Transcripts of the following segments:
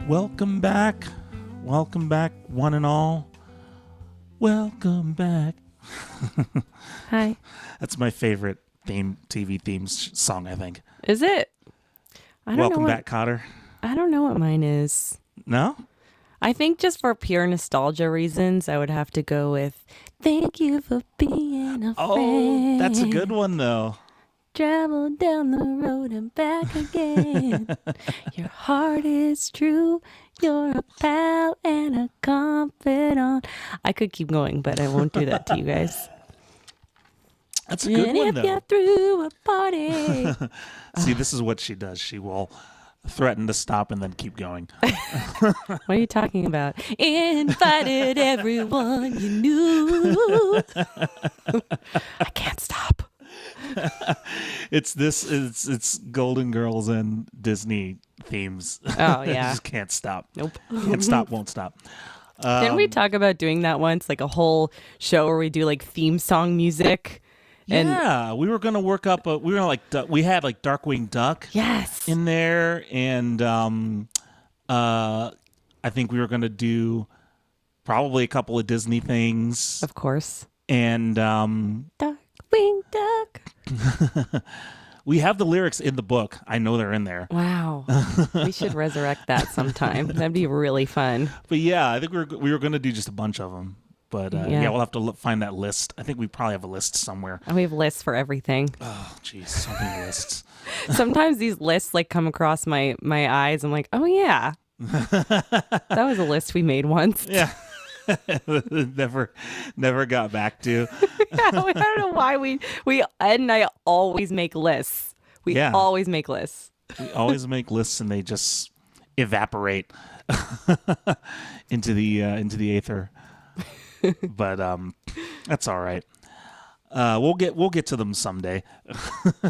Welcome back. Welcome back, one and all. Welcome back. Hi. That's my favorite TV themes song, I think. Is it? I don't Welcome know back, Cotter. I don't know what mine is. No? I think just for pure nostalgia reasons, I would have to go with Thank You for Being a Friend. Oh, that's a good one, though. Travel down the road and back again. Your heart is true. You're a pal and a confidant. I could keep going, but I won't do that to you guys. That's a good one, though. And if you're through a party. See, this is what she does. She will threaten to stop and then keep going. What are you talking about? Invited everyone you knew. I can't stop. It's Golden Girls and Disney themes. Oh, yeah. Just can't stop. Nope. Can't stop, won't stop. Didn't we talk about doing that once? Like a whole show where we do like theme song music? Yeah, we were going to work up we had like Darkwing Duck Yes. in there, and I think we were going to do probably a couple of Disney things. Of course. And Darkwing Duck. we have the lyrics in the book. I know they're in there. Wow. We should resurrect that sometime. That'd be really fun. But yeah, I think we were going to do just a bunch of them. But yeah, we'll have to find that list. I think we probably have a list somewhere. And we have lists for everything. Oh, geez, so many lists. Sometimes these lists like come across my eyes. I'm like, oh yeah, that was a list we made once. Yeah, never got back to. I don't know why we Ed and I always make lists. We always make lists. We always make lists, and they just evaporate into the aether. But that's all right. We'll get to them someday.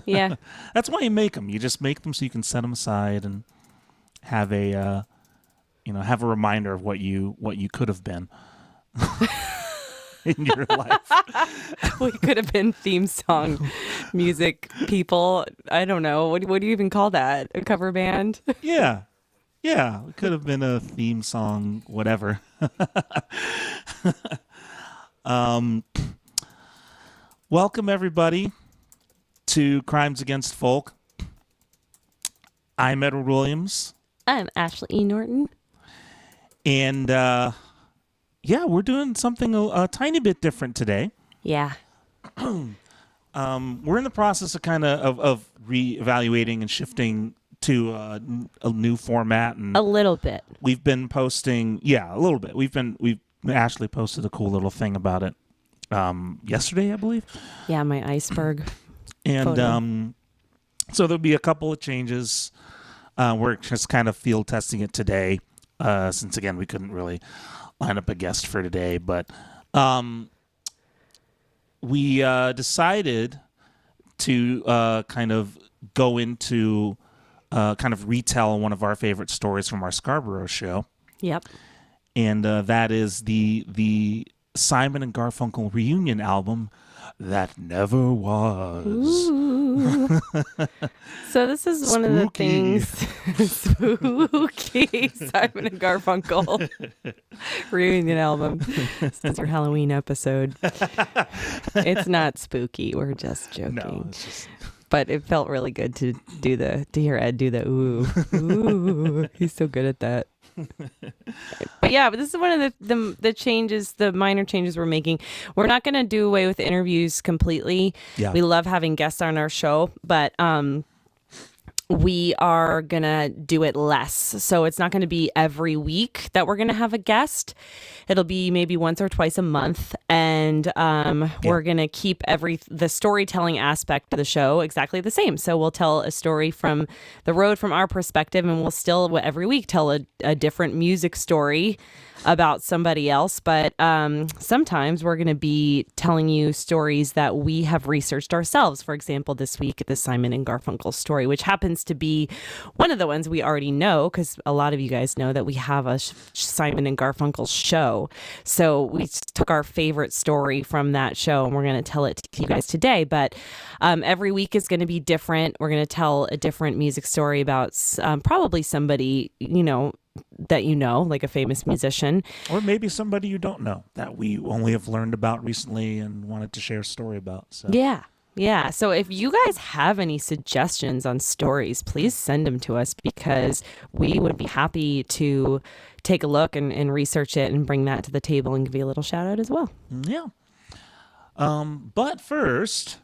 Yeah, that's why you make them. You just make them so you can set them aside and have a have a reminder of what you could have been in your life. We could have been theme song music people. I don't know. What do you even call that? A cover band? Yeah. Yeah, it could have been a theme song, whatever. Welcome, everybody, to Crimes Against Folk. I'm Edward Williams. I'm Ashley E. Norton. And, we're doing something a tiny bit different today. Yeah. We're in the process of kind of reevaluating and shifting to a new format, and a little bit. We've been posting, a little bit. Ashley posted a cool little thing about it yesterday, I believe. Yeah, my iceberg. And photo. So there'll be a couple of changes. We're just kind of field testing it today, since again we couldn't really line up a guest for today, but we decided to kind of go into kind of retell one of our favorite stories from our Scarborough show. Yep. And that is the Simon and Garfunkel reunion album that never was. So this is one of the things. Spooky Simon and Garfunkel reunion album. This is your Halloween episode. It's not spooky. We're just joking. No, it's just... But it felt really good to hear Ed do the ooh. He's so good at that. But this is one of the changes, the minor changes we're making. We're not going to do away with interviews completely. Yeah. We love having guests on our show, but we are going to do it less. So it's not going to be every week that we're going to have a guest. It'll be maybe once or twice a month. And and we're gonna keep the storytelling aspect of the show exactly the same. So we'll tell a story from the road from our perspective, and we'll still every week tell a different music story about somebody else. But sometimes we're going to be telling you stories that we have researched ourselves. For example, this week, the Simon and Garfunkel story, which happens to be one of the ones we already know, because a lot of you guys know that we have a Simon and Garfunkel show. So we took our favorite story from that show, and we're going to tell it to you guys today. But every week is going to be different. We're going to tell a different music story about probably somebody, that like a famous musician. Or maybe somebody you don't know that we only have learned about recently and wanted to share a story about. So. Yeah. So if you guys have any suggestions on stories, please send them to us, because we would be happy to take a look and research it and bring that to the table and give you a little shout out as well. Yeah. But first,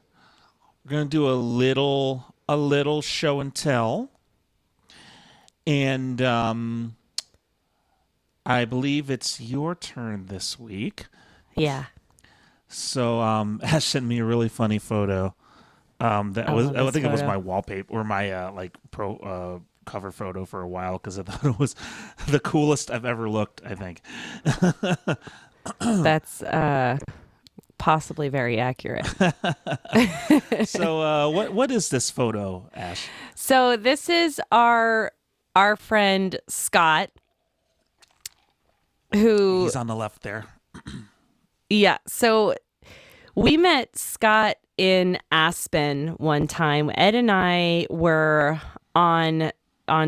we're going to do a little show and tell. And I believe it's your turn this week. Yeah. So Ash sent me a really funny photo. I think it was my wallpaper or my cover photo for a while, because I thought it was the coolest I've ever looked, I think. That's possibly very accurate. So what is this photo, Ash? So this is our friend Scott, who... He's on the left there. Yeah. So we met Scott in Aspen one time. Ed and I were on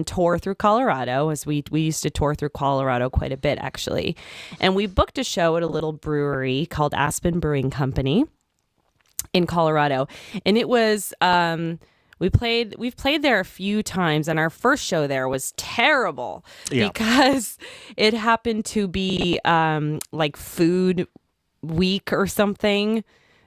tour through Colorado, as we used to tour through Colorado quite a bit, actually. And we booked a show at a little brewery called Aspen Brewing Company in Colorado. And it was... We've played there a few times, and our first show there was terrible because it happened to be like food week or something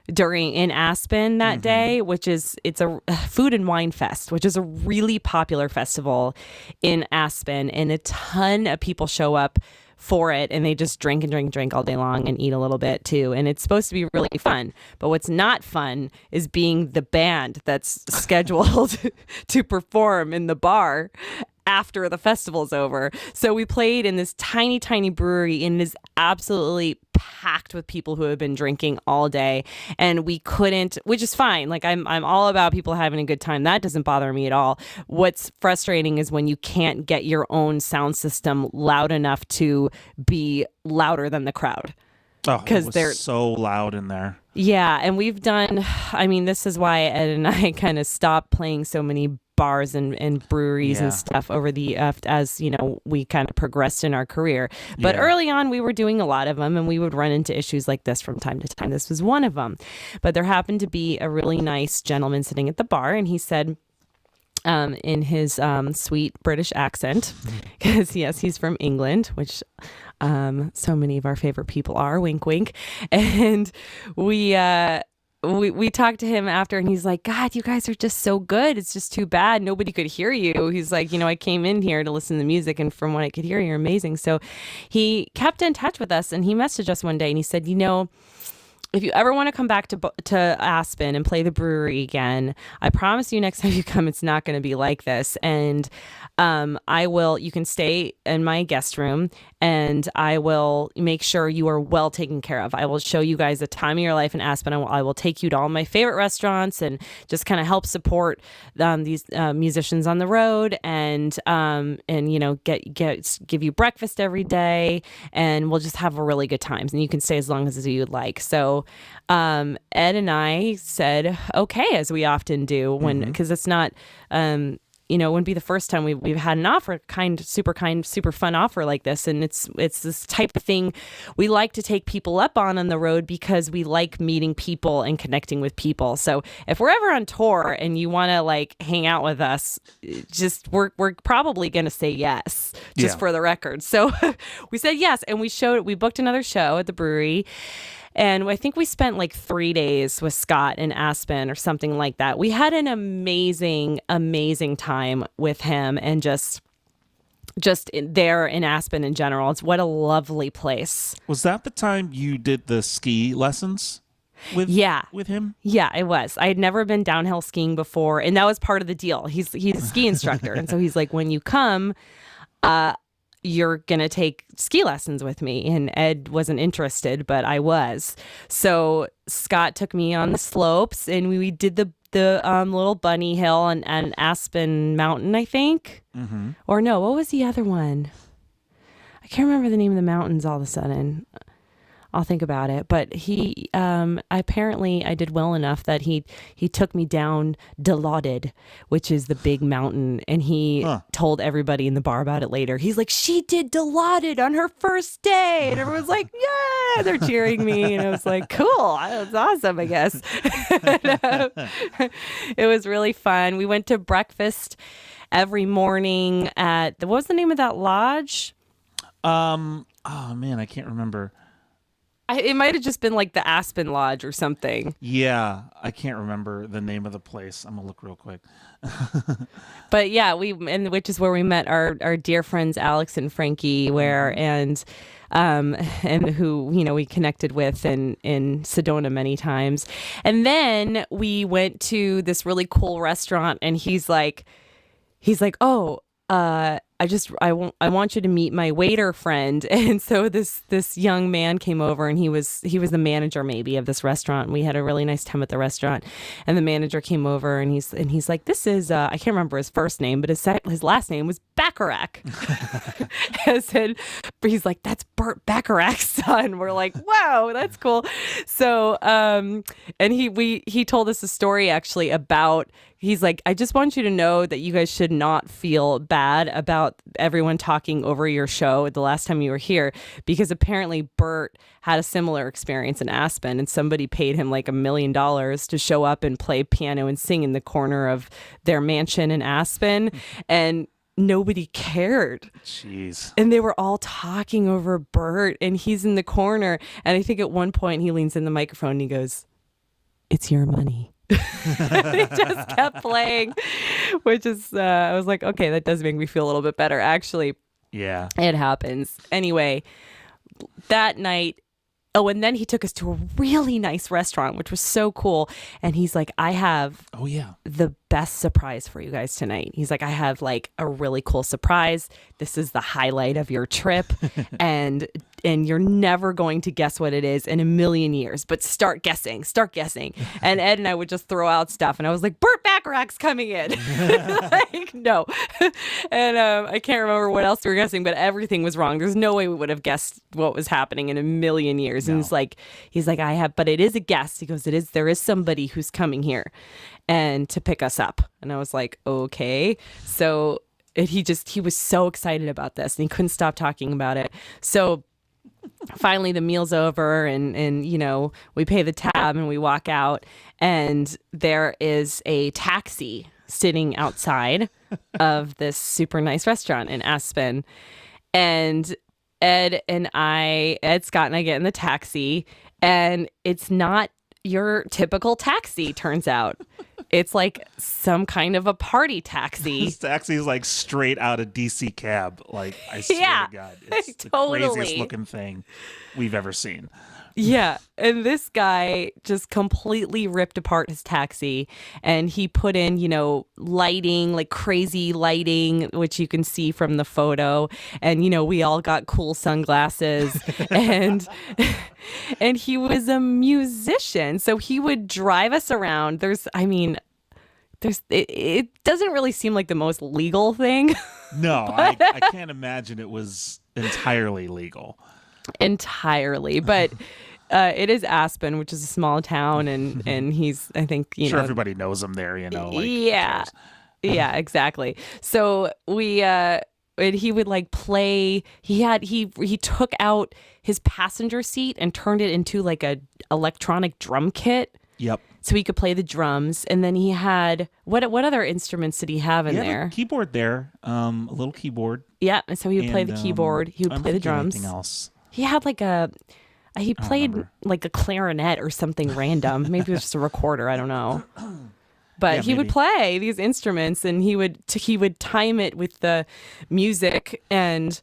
in Aspen that day, it's a food and wine fest, which is a really popular festival in Aspen, and a ton of people show up for it, and they just drink all day long and eat a little bit too. And it's supposed to be really fun. But what's not fun is being the band that's scheduled to perform in the bar after the festival's over. So we played in this tiny, tiny brewery, and it is absolutely packed with people who have been drinking all day, and we couldn't, which is fine. Like I'm all about people having a good time. That doesn't bother me at all. What's frustrating is when you can't get your own sound system loud enough to be louder than the crowd. Oh, because they're so loud in there. Yeah, and this is why Ed and I kind of stopped playing so many bars and breweries and stuff over the as we kind of progressed in our career. But early on, we were doing a lot of them, and we would run into issues like this from time to time. This was one of them. But there happened to be a really nice gentleman sitting at the bar, and he said, in his sweet British accent, because yes, he's from England, which so many of our favorite people are, wink wink, and we talked to him after, and he's like, God, you guys are just so good. It's just too bad nobody could hear you. He's like, I came in here to listen to music, and from what I could hear, you're amazing. So he kept in touch with us, and he messaged us one day, and he said, if you ever want to come back to Aspen and play the brewery again, I promise you next time you come, it's not going to be like this. And you can stay in my guest room, and I will make sure you are well taken care of. I will show you guys the time of your life in Aspen. I will take you to all my favorite restaurants and just kind of help support these musicians on the road, and give you breakfast every day, and we'll just have a really good time. And you can stay as long as you would like. So Ed and I said okay, as we often do, because it's not it wouldn't be the first time we've had an offer, super fun offer like this. And it's this type of thing we like to take people up on the road, because we like meeting people and connecting with people. So if we're ever on tour and you want to hang out with us, we're probably going to say yes, for the record. So we said yes, and we booked another show at the brewery. And I think we spent 3 days with Scott in Aspen or something like that. We had an amazing, amazing time with him, and just there in Aspen in general. It's what a lovely place. Was that the time you did the ski lessons with him? Yeah, it was. I had never been downhill skiing before, and that was part of the deal. He's a ski instructor, and so he's like, when you come, you're gonna take ski lessons with me. And Ed wasn't interested, but I was. So Scott took me on the slopes, and we did the little bunny hill and Aspen Mountain, I think. Mm-hmm. Or no, what was the other one? I can't remember the name of the mountains all of a sudden. I'll think about it. But he, apparently I did well enough that he took me down Dilaudid, which is the big mountain. And he told everybody in the bar about it later. He's like, she did Dilaudid on her first day. And everyone's like, yeah, they're cheering me. And I was like, cool. That's awesome, I guess. It was really fun. We went to breakfast every morning at, what was the name of that lodge? Oh man, I can't remember. It might have just been like the Aspen Lodge or something. Yeah, I can't remember the name of the place. I'm gonna look real quick. But yeah, which is where we met our dear friends Alex and Frankie, and who we connected with in Sedona many times. And then we went to this really cool restaurant, and he's like, oh, I want you to meet my waiter friend. And so this young man came over, and he was the manager maybe of this restaurant. And we had a really nice time at the restaurant, and the manager came over, and he's like, this is I can't remember his first name, but his last name was Bacharach. And he's like, that's Burt Bacharach's son. We're like, wow, that's cool. So and he told us a story actually about, he's like, I just want you to know that you guys should not feel bad about everyone talking over your show the last time you were here, because apparently Bert had a similar experience in Aspen, and somebody paid him like $1 million to show up and play piano and sing in the corner of their mansion in Aspen, and nobody cared. Jeez. And they were all talking over Bert, and he's in the corner, and I think at one point he leans in the microphone and he goes, "It's your money." He just kept playing, which is I was like, okay, that does make me feel a little bit better, actually. Yeah, it happens. Anyway, that night, and then he took us to a really nice restaurant, which was so cool. And he's like, I have the best surprise for you guys tonight. He's like, I have like a really cool surprise. This is the highlight of your trip. and you're never going to guess what it is in a million years, but start guessing. And Ed and I would just throw out stuff, and I was like, Burt Bacharach's coming in. Like, no. And I can't remember what else we were guessing, but everything was wrong. There's no way we would have guessed what was happening in a million years. No. And he's like, I have, but it is a guess. He goes, there is somebody who's coming here and to pick us up. And I was like, okay. So he was so excited about this, and he couldn't stop talking about it. So finally the meal's over, and we pay the tab and we walk out, and there is a taxi sitting outside of this super nice restaurant in Aspen. And Scott and I get in the taxi, and it's not your typical taxi, turns out. It's like some kind of a party taxi. This taxi is like straight out of DC Cab. Like, I swear to God, it's totally the craziest looking thing we've ever seen. Yeah. And this guy just completely ripped apart his taxi, and he put in, lighting, like crazy lighting, which you can see from the photo. And, we all got cool sunglasses and he was a musician. So he would drive us around. It doesn't really seem like the most legal thing. No, I can't imagine it was entirely legal. Entirely, but it is Aspen, which is a small town, and he's, I think, sure, everybody knows him there, yeah, exactly. So he would like play. He took out his passenger seat and turned it into like a electronic drum kit. Yep. So he could play the drums, and then he had what other instruments did he have in there? A keyboard there, a little keyboard. Yeah, and so he would play the keyboard. He would play the drums. Anything else? He had he played like a clarinet or something random. Maybe it was just a recorder. I don't know. but Yeah, he would maybe. play these instruments, and he would time it with the music and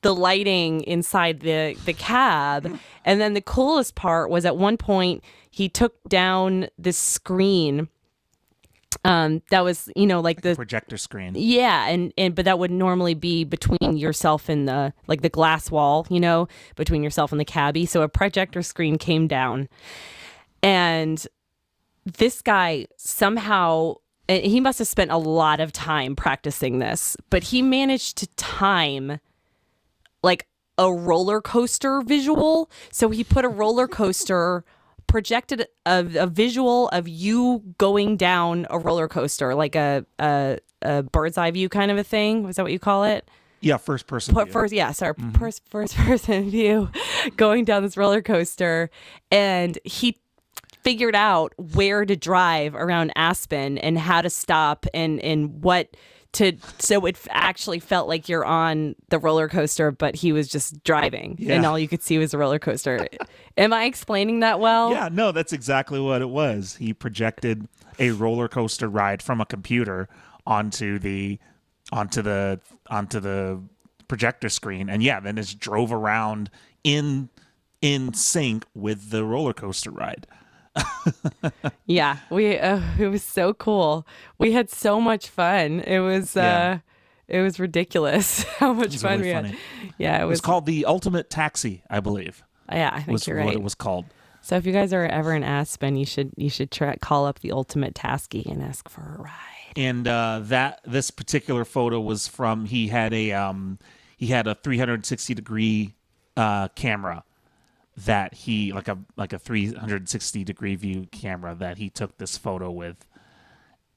the lighting inside the cab. And then the coolest part was at one point he took down this screen that was, like the Projector screen. yeah, and but that would normally be between yourself and the glass wall, between yourself and the cabbie. So a projector screen came down, and this guy somehow, he must have spent a lot of time practicing this, but he managed to time like a roller coaster visual. So he put a roller coaster, projected a visual of you going down a roller coaster, like a bird's eye view kind of a thing. Was that what you call it? Yeah, first person view. First person view, going down this roller coaster, and he figured out where to drive around Aspen and how to stop and what to, so it actually felt like you're on the roller coaster, but he was just driving, and all you could see was a roller coaster. Am I explaining that well? Yeah, no, that's exactly what it was. He projected a roller coaster ride from a computer onto the projector screen, and then just drove around in sync with the roller coaster ride. Yeah, it was so cool. We had so much fun. It was ridiculous how much fun really we funny. had. Yeah, It was called the Ultimate Taxi, I believe. Yeah, I think you're right. What it was called. So if you guys are ever in Aspen, you should call up the Ultimate Taxi and ask for a ride. And this particular photo was from, he had a 360 degree camera that he, like a 360 degree view camera that he took this photo with.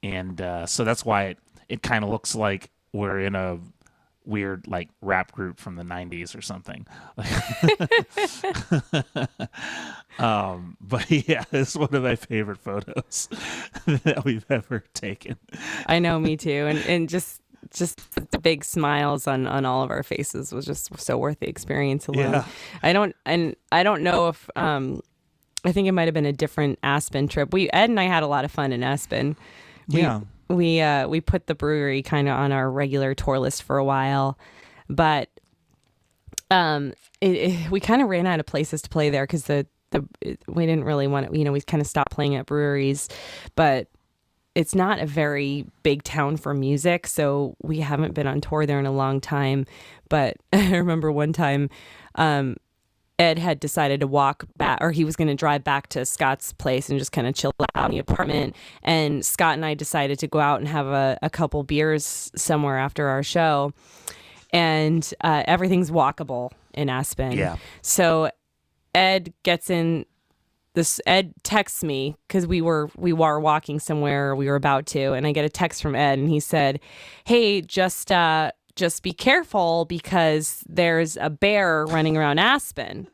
And so that's why it kind of looks like we're in a weird like rap group from the 90s or something. But yeah, it's one of my favorite photos that we've ever taken. I know, me too. And just the big smiles on all of our faces was just so worth the experience alone. Yeah. I don't know if I think it might have been a different Aspen trip. Ed and I had a lot of fun in Aspen. We put the brewery kind of on our regular tour list for a while, but we kind of ran out of places to play there because we didn't really want it. We kind of stopped playing at breweries, but it's not a very big town for music, so we haven't been on tour there in a long time. But I remember one time Ed had decided to walk back, or he was going to drive back to Scott's place and just kind of chill out in the apartment. And Scott and I decided to go out and have a couple beers somewhere after our show. And everything's walkable in Aspen. Yeah. So Ed texts me because we were walking somewhere, we were about to, and I get a text from Ed, and he said, "Hey, just be careful because there's a bear running around Aspen."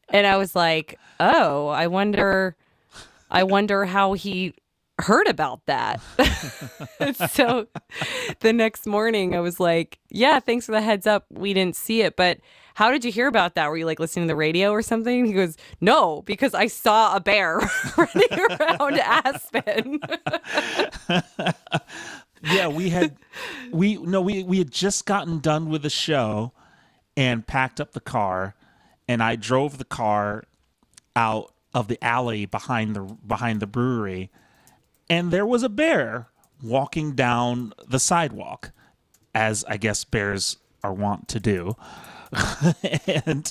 And I was like, "Oh, I wonder how he heard about that." So the next morning I was like, "Yeah, thanks for the heads up. We didn't see it, but how did you hear about that? Were you like listening to the radio or something?" He goes, "No, because I saw a bear running around Aspen." Yeah, we had just gotten done with the show and packed up the car, and I drove the car out of the alley behind the brewery, and there was a bear walking down the sidewalk, as I guess bears are wont to do. And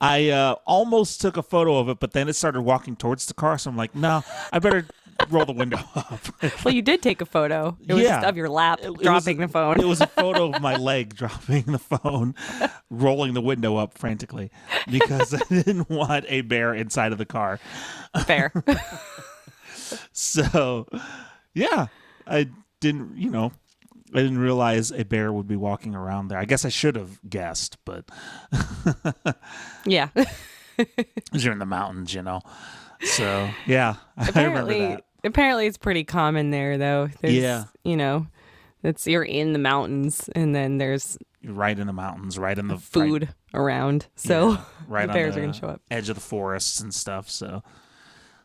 I almost took a photo of it, but then it started walking towards the car, so I'm like, no, I better roll the window up. Well, you did take a photo. It was just of your lap dropping the phone. It was a photo of my leg dropping the phone, rolling the window up frantically, because I didn't want a bear inside of the car. Fair. So, yeah, I didn't realize a bear would be walking around there. I guess I should have guessed, but yeah. Because you're in the mountains, So, yeah, I remember that. Apparently it's pretty common there, though. There's, you're in the mountains, and then there's You're right in the mountains, right in the food around. So right the bears on are going to show up. Edge of the forests and stuff. So,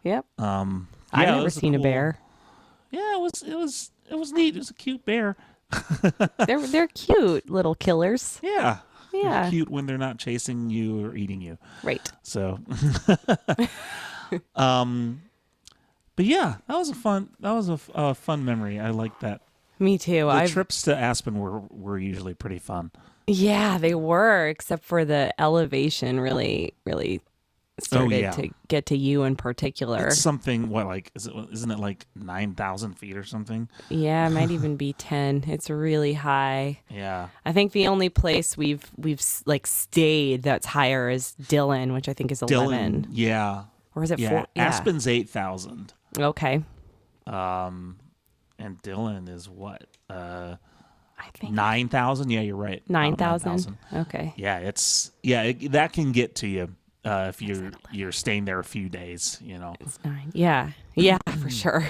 yep. I've never seen a bear. yeah, it was neat. It was a cute bear. They're cute little killers. Yeah. Yeah. Cute when they're not chasing you or eating you. Right. So, but yeah, that was a fun memory. I like that. Me too. The trips to Aspen were usually pretty fun. Yeah, they were, except for the elevation really, really started to get to you in particular. It's something isn't it like 9,000 feet or something? Yeah, it might even be 10. It's really high. Yeah. I think the only place we've like stayed that's higher is Dillon, which I think is 11. Yeah. Or is it 4? Yeah. Aspen's 8,000. Okay. And Dillon is what? I think 9,000. Yeah, you're right. 9,000. Okay. Yeah, that can get to you if you're staying there a few days. It's 9. Yeah. Yeah, for sure.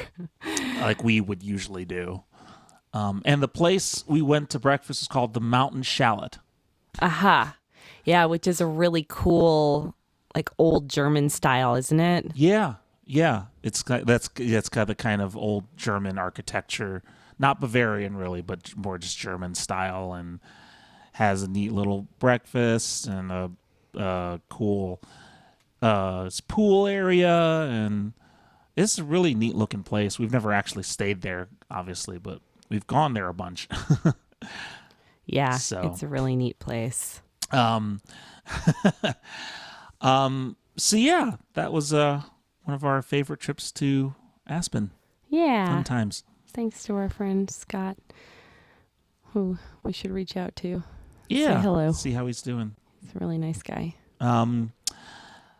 Like we would usually do. And the place we went to breakfast is called the Mountain Shallot. Aha. Yeah, which is a really cool, like old German style, isn't it? Yeah. It's got the kind of old German architecture, not Bavarian really, but more just German style, and has a neat little breakfast and a cool pool area, and it's a really neat looking place. We've never actually stayed there, obviously, but we've gone there a bunch. Yeah, so it's a really neat place. So yeah, that was one of our favorite trips to Aspen. Yeah. Fun times. Thanks to our friend Scott, who we should reach out to. Yeah. Say hello. See how he's doing. He's a really nice guy.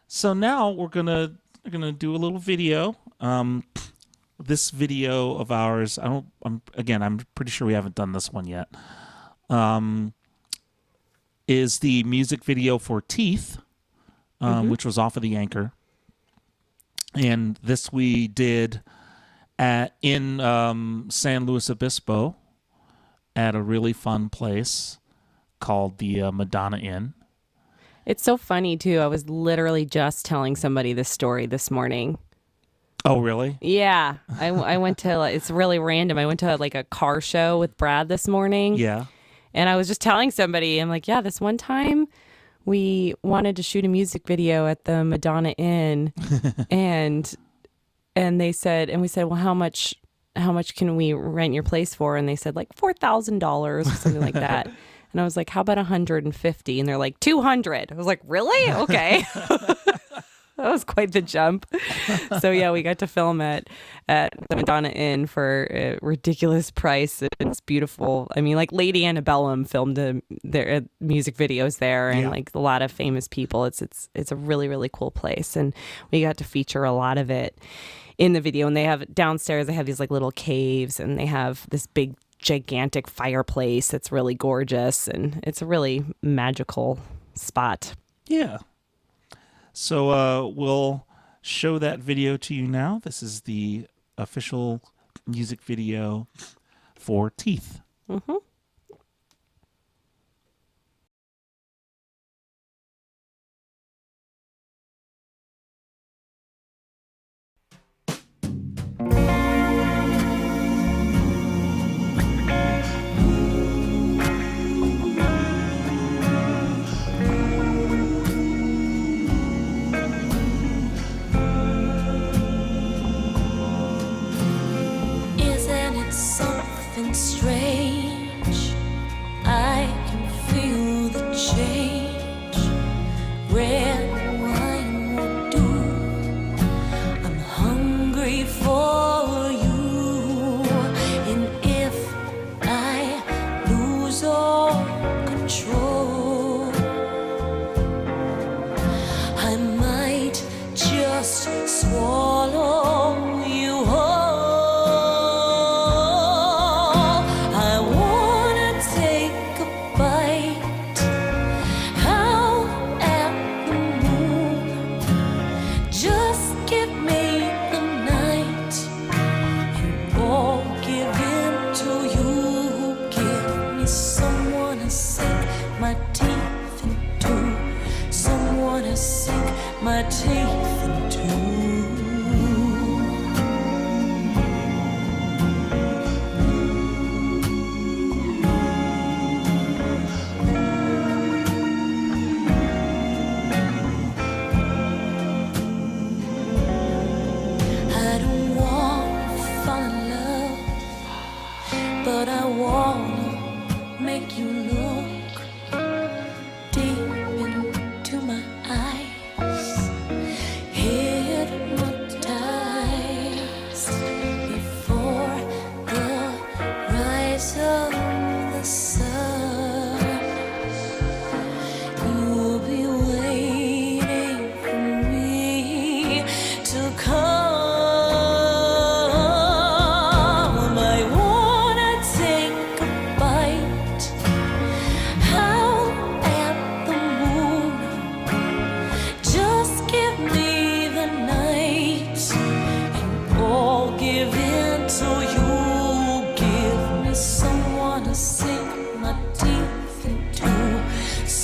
So now we're gonna do a little video. This video of ours, I'm pretty sure we haven't done this one yet. Is the music video for Teeth, which was off of the Anchor. And this we did in San Luis Obispo at a really fun place called the Madonna Inn. It's so funny, too. I was literally just telling somebody this story this morning. Oh, really? Yeah. I went to, it's really random. I went to like a car show with Brad this morning. Yeah. And I was just telling somebody, I'm like, yeah, this one time we wanted to shoot a music video at the Madonna Inn. and they said, and we said, well, how much can we rent your place for? And they said like $4,000 or something like that. And I was like, how about 150? And they're like, 200. I was like, really? Okay. That was quite the jump. So yeah, we got to film at the Madonna Inn for a ridiculous price. It's beautiful. I mean, like Lady Antebellum filmed their music videos there, and like a lot of famous people. It's a really, really cool place, and we got to feature a lot of it in the video. And they have downstairs, they have these like little caves, and they have this big gigantic fireplace that's really gorgeous, and it's a really magical spot. Yeah. So we'll show that video to you now. This is the official music video for Teeth. Mm-hmm. Something strange, I can feel the change. Red wine will do. I'm hungry for you, and if I lose all control, I might just swallow you whole.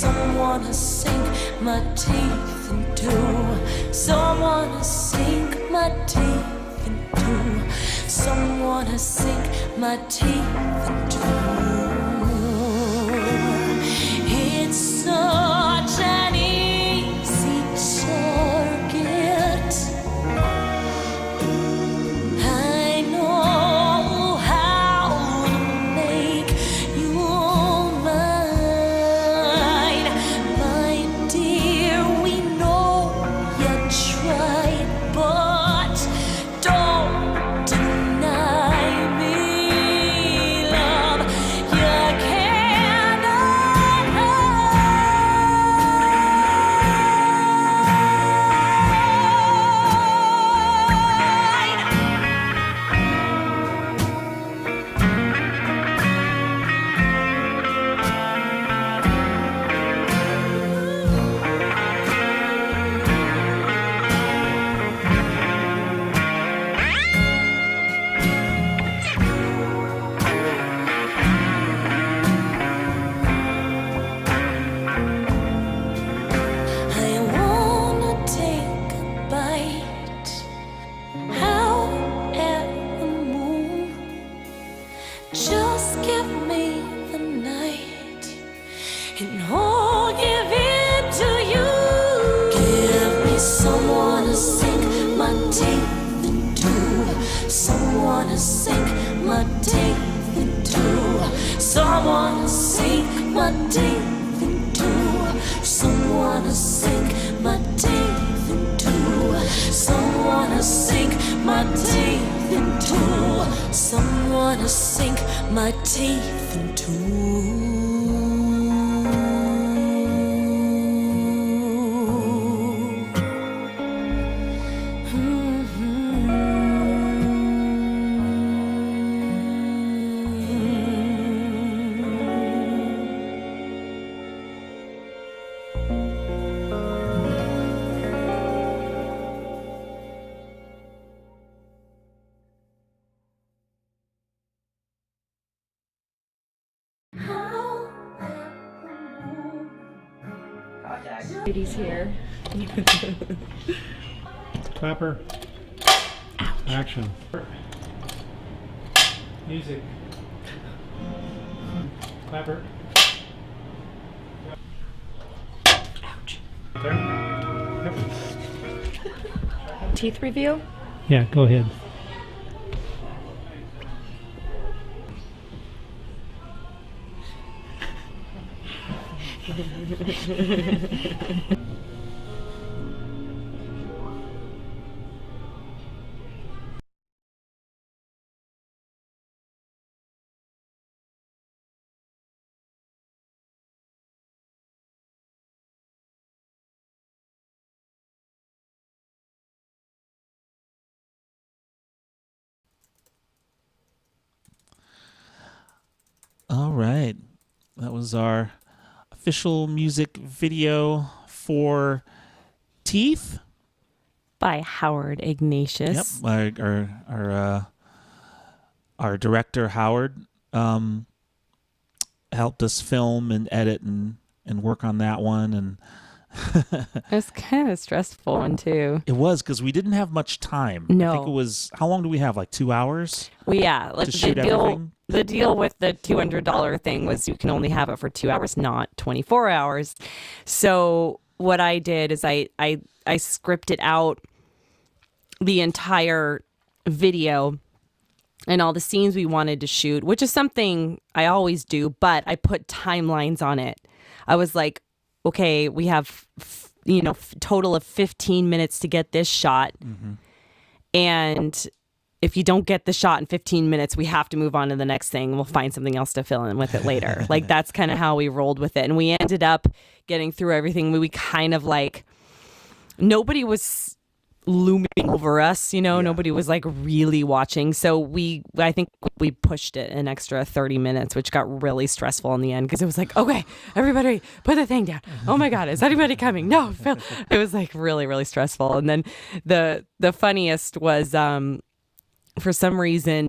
someone to sink my teeth into, someone to sink my teeth into, someone to sink my teeth into. It's such an easy target. I know how to make you mine, my dear. We know you tried, but don't deny me, love. You I wanna take a bite out at the moon. Just give me the night, and I'll give it to you. Give me someone to sink my teeth into, someone to sink my teeth into, someone to sink my teeth into, someone to sink my teeth into, someone to sink my teeth into, someone to sink my teeth into. Judy's here. Clapper. Action. Music. Clapper. Ouch. There. Yep. Teeth review? Yeah, go ahead. All right. That was our official music video for Teeth. By Howard Ignatius. Yep. Our director Howard helped us film and edit and work on that one, and It was kind of a stressful one, too. it was because we didn't have much time. No. I think it was, how long do we have? Like 2 hours Well, yeah, like to shoot the deal, everything? the deal with the $200 thing was you can only have it for 2 hours, not 24 hours. So what I did is I scripted out the entire video and all the scenes we wanted to shoot, which is something I always do, but I put timelines on it. I was like, okay, we have, total of 15 minutes to get this shot. Mm-hmm. And if you don't get the shot in 15 minutes, we have to move on to the next thing. We'll find something else to fill in with it later. Like, that's kind of how we rolled with it. And we ended up getting through everything. We kind of like, nobody was looming over us, nobody was like really watching. So I think we pushed it an extra 30 minutes, which got really stressful in the end because it was like, okay, everybody put the thing down. Oh my God, is anybody coming? No, Phil. It was like really, really stressful. And then the funniest was, for some reason,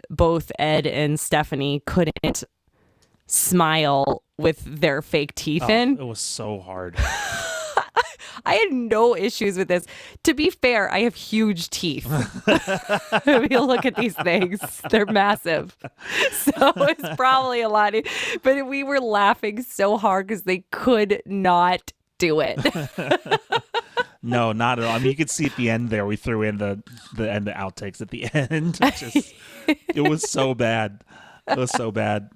both Ed and Stephanie couldn't smile with their fake teeth in. It was so hard. I had no issues with this. To be fair, I have huge teeth. If you look at these things, they're massive. So it's probably a lot. But we were laughing so hard because they could not do it. No, not at all. I mean, you could see at the end there, we threw in the outtakes at the end. It was so bad. It was so bad.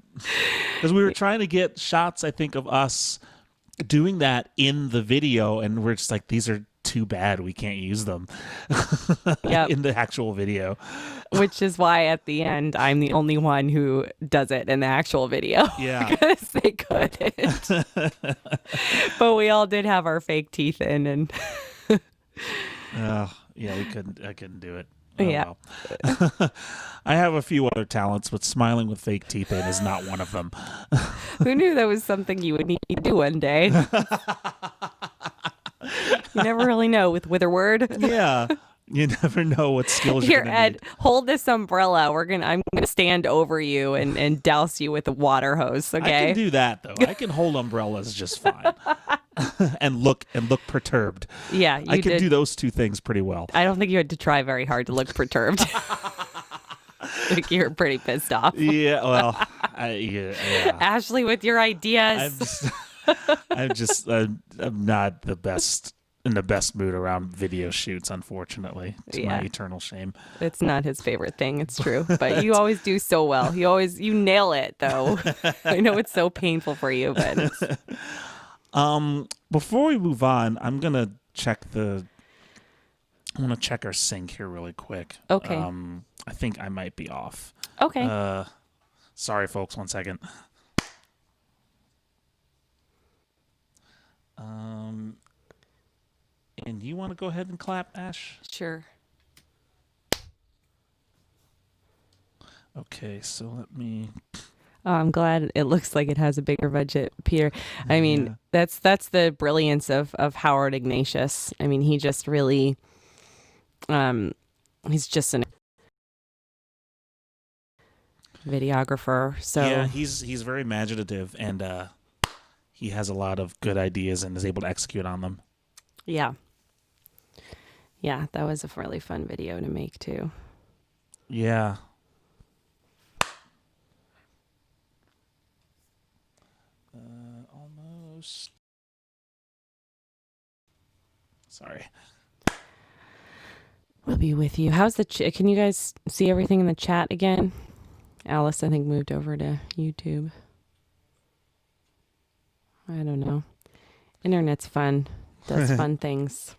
Because we were trying to get shots, I think, of us doing that in the video, and we're just like, these are too bad. We can't use them in the actual video. Which is why at the end, I'm the only one who does it in the actual video. Yeah. Because they couldn't. But we all did have our fake teeth in, and yeah, I couldn't do it. Yeah. Well. I have a few other talents, but smiling with fake teeth in is not one of them. Who knew that was something you would need to do one day? You never really know with Witherword. Yeah. You never know what skills Here, you're going Ed, to need. hold this umbrella. I'm gonna stand over you and douse you with a water hose. Okay. I can do that though. I can hold umbrellas just fine. and look perturbed. Yeah, I can do those two things pretty well. I don't think you had to try very hard to look perturbed. I think you were pretty pissed off. Yeah, well, yeah. Ashley, with your ideas. I'm not the best in the best mood around video shoots, unfortunately. It's my eternal shame. It's not his favorite thing, it's true. But you always do so well. You nail it though. I know it's so painful for you, but before we move on, I'm gonna check our sync here really quick. Okay. I think I might be off. okay. Sorry folks, 1 second. And you want to go ahead and clap, Ash? Sure. Okay, so let me... Oh, I'm glad it looks like it has a bigger budget, Peter. I mean, that's the brilliance of Howard Ignatius. I mean, he just really, he's just a videographer. So yeah, he's very imaginative, and he has a lot of good ideas and is able to execute on them. yeah, that was a really fun video to make too. Yeah. Almost. Sorry. We'll be with you. How's the? Can you guys see everything in the chat again? Alice, I think, moved over to YouTube. I don't know. Internet's fun. Does fun things.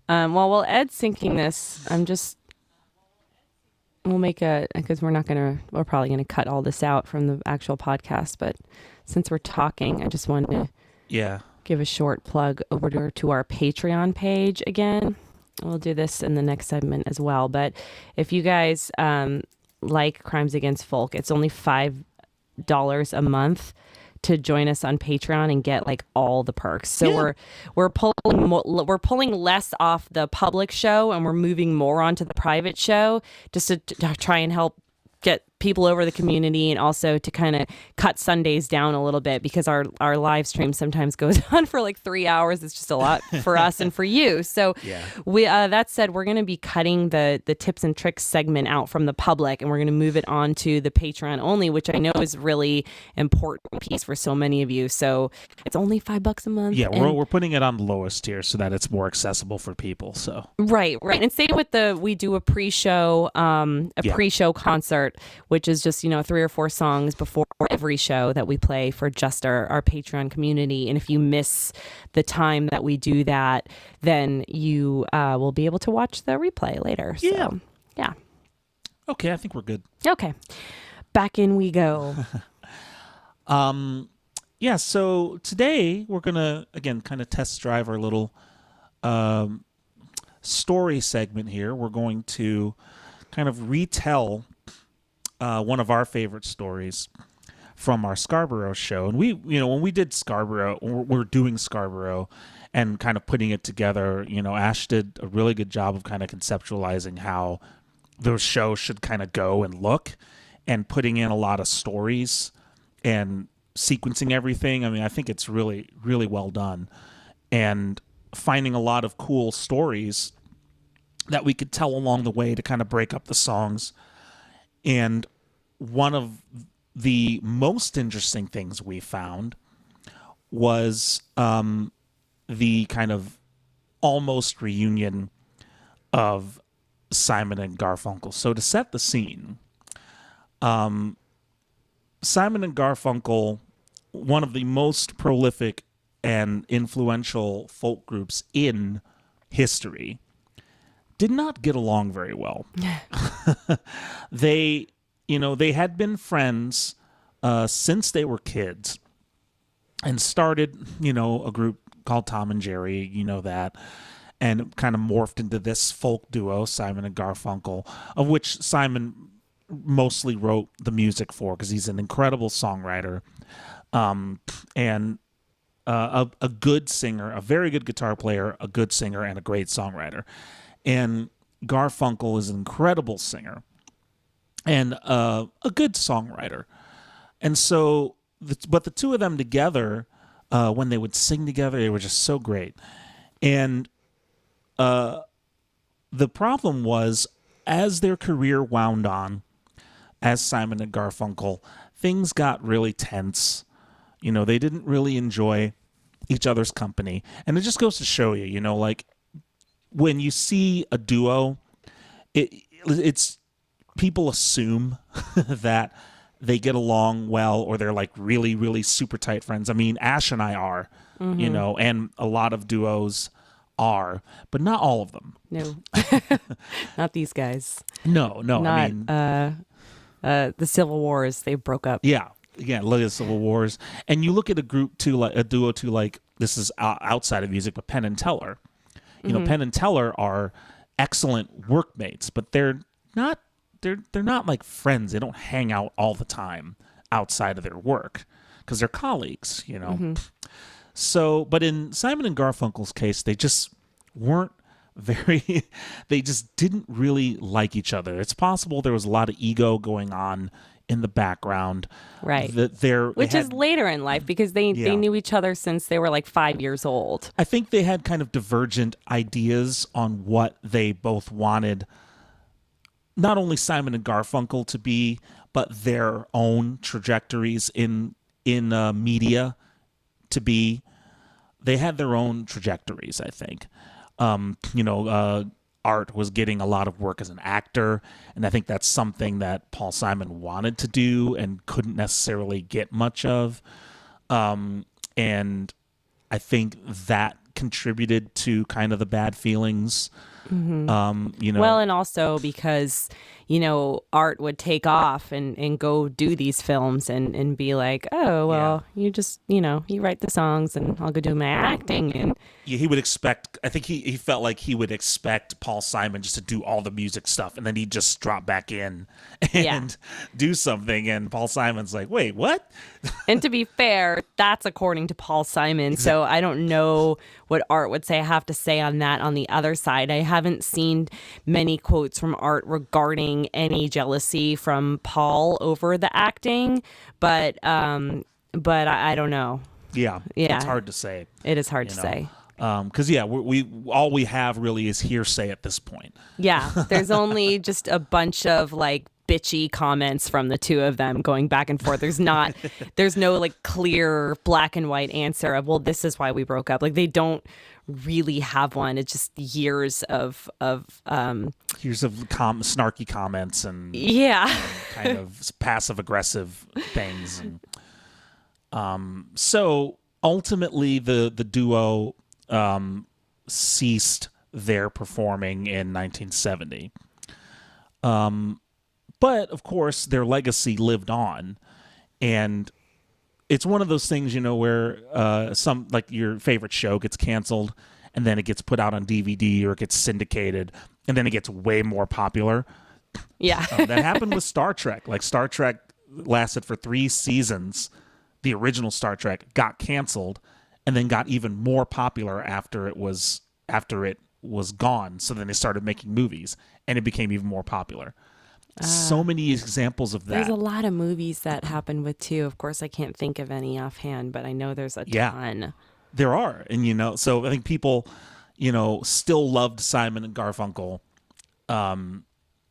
While Ed's syncing this, we'll make because we're probably going to cut all this out from the actual podcast, but since we're talking, I just wanted to give a short plug over to our Patreon page again. We'll do this in the next segment as well, but if you guys like Crimes Against Folk, it's only $5 a month to join us on Patreon and get like all the perks. So we're pulling less off the public show and we're moving more onto the private show just to try and help get people over the community, and also to kind of cut Sundays down a little bit because our live stream sometimes goes on for like 3 hours. It's just a lot for us and for you. So we that said, we're going to be cutting the tips and tricks segment out from the public, and we're going to move it on to the Patreon only, which I know is really important piece for so many of you. So it's only $5 a month. Yeah, we're putting it on the lowest tier so that it's more accessible for people. So right. And same with we do a pre-show pre-show concert, which is just 3 or 4 songs before every show that we play for just our Patreon community. And if you miss the time that we do that, then you will be able to watch the replay later. So, yeah. Okay, I think we're good. Okay, back in we go. So today we're gonna again kind of test drive our little story segment here. We're going to kind of retell one of our favorite stories from our Scarborough show. And we, when we did Scarborough, we're doing Scarborough and kind of putting it together, Ash did a really good job of kind of conceptualizing how those shows should kind of go and look. and putting in a lot of stories and sequencing everything. I mean, I think it's really, really well done, and finding a lot of cool stories that we could tell along the way to kind of break up the songs. And one of the most interesting things we found was the kind of almost reunion of Simon and Garfunkel. So to set the scene, Simon and Garfunkel, one of the most prolific and influential folk groups in history, did not get along very well. They had been friends since they were kids, and started, a group called Tom and Jerry, that, and kind of morphed into this folk duo, Simon and Garfunkel, of which Simon mostly wrote the music for, because he's an incredible songwriter, and a good singer, a very good guitar player, a good singer, and a great songwriter. And Garfunkel is an incredible singer and a good songwriter. And so, but the two of them together, when they would sing together, they were just so great. And the problem was, as their career wound on, as Simon and Garfunkel, things got really tense. They didn't really enjoy each other's company. And it just goes to show you, like, when you see a duo, it's people assume that they get along well, or they're like really, really super tight friends. I mean, Ash and I are, and a lot of duos are, but not all of them. No, not these guys. No. Not, I mean, the Civil Wars, they broke up. Yeah, look at Civil Wars, and you look at a group too, like a duo too, like this is outside of music, but Penn and Teller. Penn and Teller are excellent workmates, but they're not like friends. They don't hang out all the time outside of their work because they're colleagues, So, but in Simon and Garfunkel's case, they just weren't they just didn't really like each other. It's possible there was a lot of ego going on in the background. Right. Which is later in life, because they knew each other since they were like 5 years old. I think they had kind of divergent ideas on what they both wanted, not only Simon and Garfunkel to be, but their own trajectories in media to be. They had their own trajectories, I think. Art was getting a lot of work as an actor, and I think that's something that Paul Simon wanted to do and couldn't necessarily get much of. And I think that contributed to kind of the bad feelings. Well, and also because, Art would take off and go do these films and be like, oh, well, you just, you write the songs and I'll go do my acting. And he would expect, I think he felt like he would expect Paul Simon just to do all the music stuff, and then he'd just drop back in and do something. And Paul Simon's like, wait, what? And to be fair, that's according to Paul Simon. Exactly. So I don't know what Art would say. I have to say on that, on the other side, I haven't seen many quotes from Art regarding any jealousy from Paul over the acting, but I don't know. Yeah, it's hard to say. It is hard to say. Because we all we have really is hearsay at this point. Yeah, there's only just a bunch of like bitchy comments from the two of them going back and forth. There's no like clear black and white answer of, well, this is why we broke up. Like, they don't really have one. It's just years of snarky comments and kind of passive aggressive things. And so ultimately the duo ceased their performing in 1970. But of course their legacy lived on, and it's one of those things, where some, like, your favorite show gets canceled and then it gets put out on DVD or it gets syndicated and then it gets way more popular. Yeah. That happened with Star Trek. Like, Star Trek lasted for 3 seasons. The original Star Trek got canceled and then got even more popular after it was gone. So then they started making movies and it became even more popular. So many examples of that. There's a lot of movies that happen with too. Of course, I can't think of any offhand, but I know there's a ton. There are. And, so I think people, still loved Simon and Garfunkel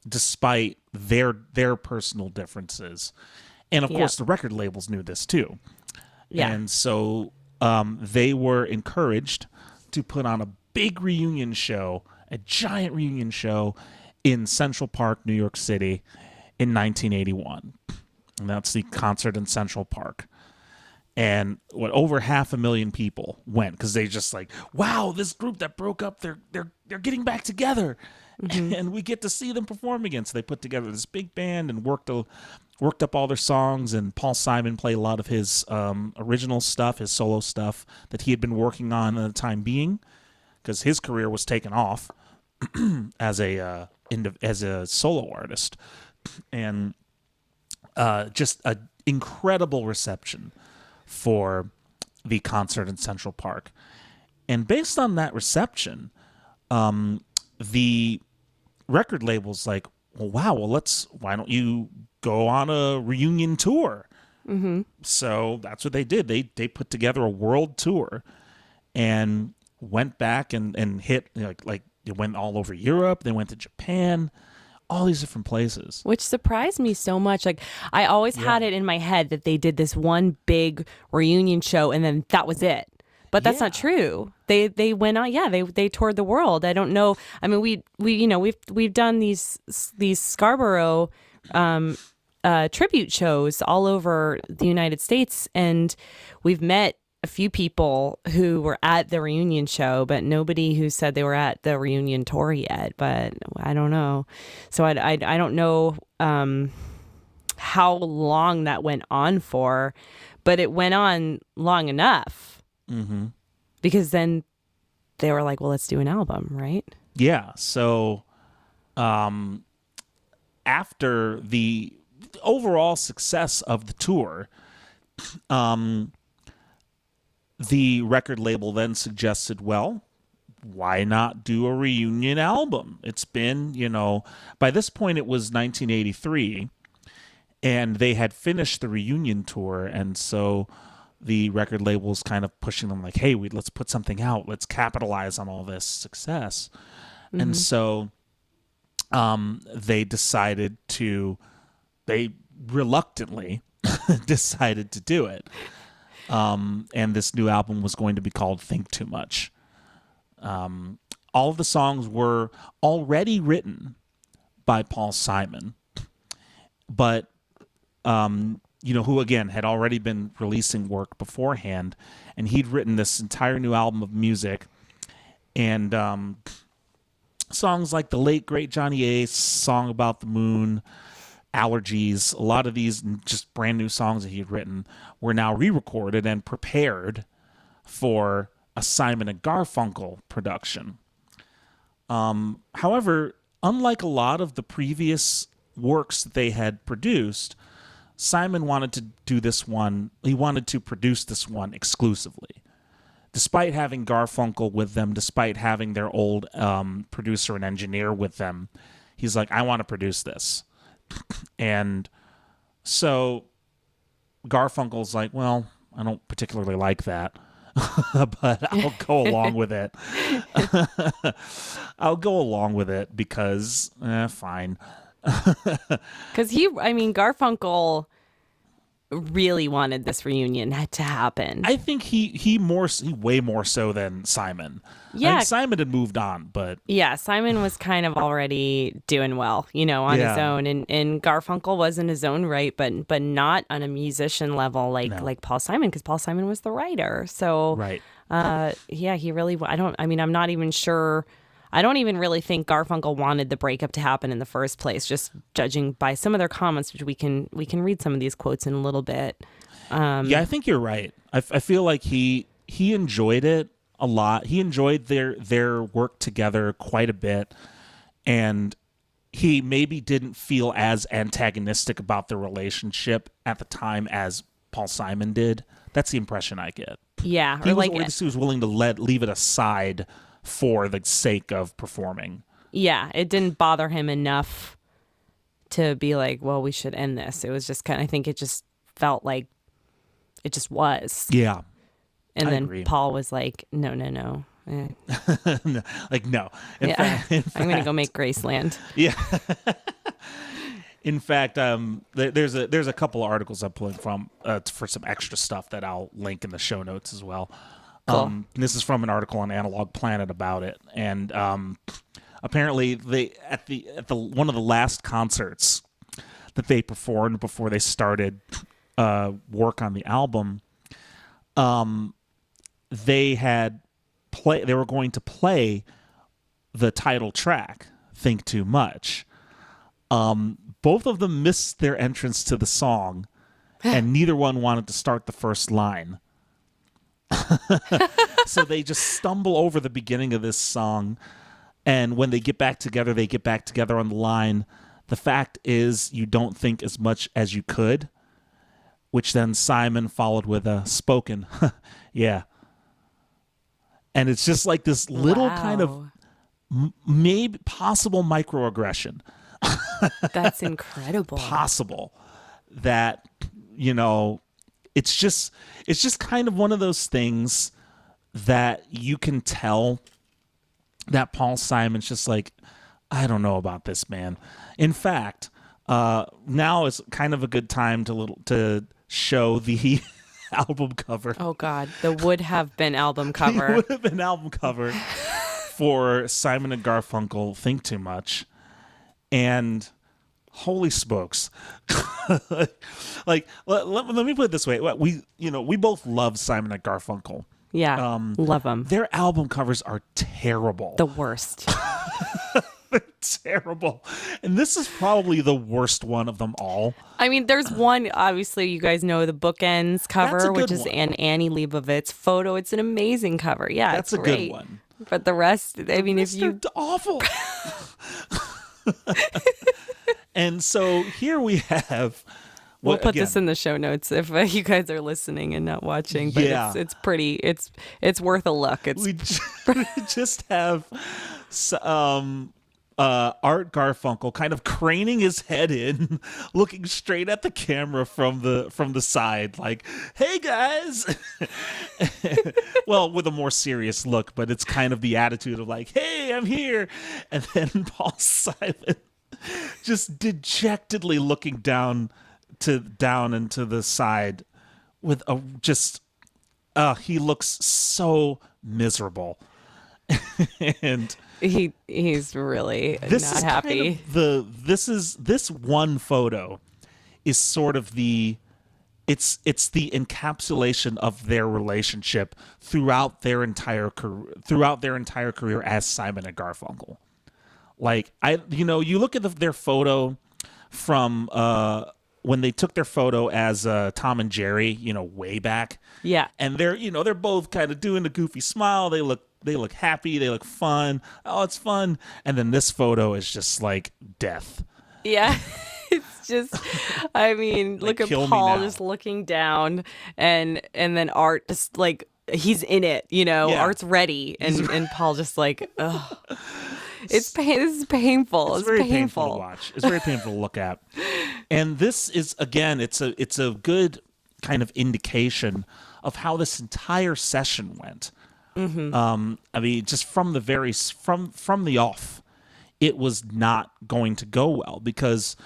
despite their personal differences. And, of course, the record labels knew this too. Yeah. And so they were encouraged to put on a big reunion show, a giant reunion show in Central Park, New York City in 1981. And that's the concert in Central Park. And over 500,000 people went because they just like, wow, this group that broke up, they're getting back together. And we get to see them perform again. So they put together this big band and worked up all their songs, and Paul Simon played a lot of his original stuff, his solo stuff that he had been working on at the time being, because his career was taken off as a solo artist. And just an incredible reception for the concert in Central Park. And based on that reception, the record label's like, well, wow, why don't you go on a reunion tour? So that's what they did. They put together a world tour and went back and hit, like they went all over Europe. They went to Japan, all these different places. Which surprised me so much. Like, I always had it in my head that they did this one big reunion show and then that was it. But that's not true. They went on. Yeah, they toured the world. I don't know. I mean, we've done these Scarborough tribute shows all over the United States, and we've met a few people who were at the reunion show, but nobody who said they were at the reunion tour yet. But I don't know. So I don't know how long that went on for, but it went on long enough. Because then they were like, well, let's do an album, right? Yeah. So after the overall success of the tour, the record label then suggested, well, why not do a reunion album? It's been, by this point it was 1983, and they had finished the reunion tour, and so the record label was kind of pushing them like, hey, let's put something out. Let's capitalize on all this success. And so they reluctantly decided to do it. And this new album was going to be called Think Too Much. All of the songs were already written by Paul Simon, but who again had already been releasing work beforehand, and he'd written this entire new album of music, and songs like The Late Great Johnny Ace, Song About the Moon, Allergies, a lot of these just brand new songs that he had written were now re-recorded and prepared for a Simon and Garfunkel production. However, unlike a lot of the previous works that they had produced, Simon wanted to do this one. He wanted to produce this one exclusively. Despite having Garfunkel with them, despite having their old producer and engineer with them, he's like, I want to produce this. And so Garfunkel's like, well, I don't particularly like that, but I'll go along with it. I'll go along with it because, fine. Because Garfunkel really wanted this reunion to happen. I think he way more so than Simon. Yeah, I think Simon had moved on, but yeah, Simon was kind of already doing well, on his own, and Garfunkel was in his own right, but not on a musician level like Paul Simon, because Paul Simon was the writer. So right, he really. I'm not even sure. I don't even really think Garfunkel wanted the breakup to happen in the first place, just judging by some of their comments, which we can read some of these quotes in a little bit. Yeah, I think you're right. I feel like he enjoyed it a lot. He enjoyed their work together quite a bit, and he maybe didn't feel as antagonistic about the relationship at the time as Paul Simon did. That's the impression I get. Yeah, he was willing to leave it aside for the sake of performing. Yeah, it didn't bother him enough to be like, well, we should end this. It was just kind of, I think it just felt like it just was. Yeah. And I then agree. Paul was like, no. Like, no. In I'm going to go make Graceland. Yeah. In fact, there's a couple of articles I'm pulling from for some extra stuff that I'll link in the show notes as well. Cool. This is from an article on Analog Planet about it, and apparently they at the one of the last concerts that they performed before they started work on the album, they were going to play the title track, "Think Too Much." Both of them missed their entrance to the song, and neither one wanted to start the first line. So they just stumble over the beginning of this song, and when they get back together on the line, "The fact is you don't think as much as you could," which then Simon followed with a spoken, "Yeah." And it's just like this little kind of maybe possible microaggression. That's incredible. Possible that, it's just kind of one of those things that you can tell that Paul Simon's just like, I don't know about this, man. In fact, now is kind of a good time to show the album cover. Oh God, the would have been album cover. It would have been album cover for Simon and Garfunkel, "Think Too Much." And holy smokes. Like, let me put it this way. We both love Simon and Garfunkel. Yeah, love them. Their album covers are terrible. The worst. They're terrible. And this is probably the worst one of them all. I mean, there's one, obviously, you guys know the Bookends cover, That's a good which is one. an Annie Leibovitz photo. It's an amazing cover. Yeah, That's it's a great. good one. But the rest, I mean, if you... They're awful. And so here we have... We'll put this in the show notes if you guys are listening and not watching. But Yeah. it's pretty. It's worth a look. It's We just have Art Garfunkel kind of craning his head in, looking straight at the camera from the side, like, "Hey guys." Well, with a more serious look, but it's kind of the attitude of like, "Hey, I'm here," and then Paul Simon just dejectedly looking down into the side with a just he looks so miserable. And he's really this not is happy. kind of this one photo is sort of it's the encapsulation of their relationship throughout their entire career as Simon and Garfunkel. Like, you look at their photo from when they took their photo as Tom and Jerry, way back. Yeah. And they're both kind of doing the goofy smile. They look happy. They look fun. Oh, it's fun. And then this photo is just like death. Yeah. It's just, I mean, Like, look at kill me Paul now. just looking down, and then Art just like he's in it, Yeah. Art's ready, and Paul just like, ugh. This is painful. It's very painful to watch. It's very painful to look at. And this is, again, it's a good kind of indication of how this entire session went. Mm-hmm. I mean, just from the off, it was not going to go well because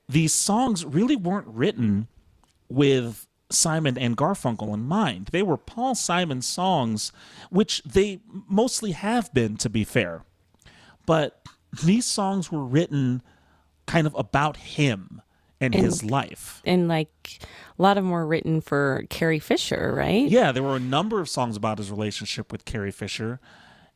these songs really weren't written with Simon and Garfunkel in mind. They were Paul Simon songs, which they mostly have been, to be fair. But these songs were written kind of about him and his life. And like a lot of them were written for Carrie Fisher, right? Yeah, there were a number of songs about his relationship with Carrie Fisher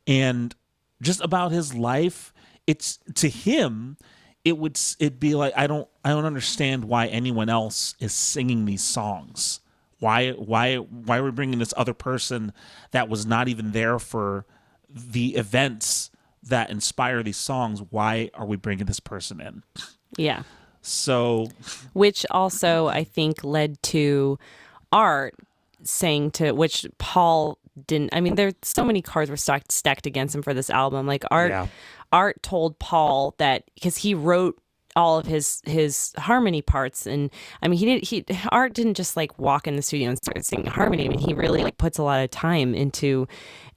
and just about his life. It's to him, it'd be like, I don't understand why anyone else is singing these songs. Why are we bringing this other person that was not even there for the events that inspire these songs? Why are we bringing this person in? Yeah. So, Which also, I think, led to Art saying which Paul didn't. I mean, there's so many cards were stacked against him for this album. Like Art told Paul that because he wrote all of his harmony parts. And I mean, Art didn't just like walk in the studio and start singing harmony. I mean, he really like puts a lot of time into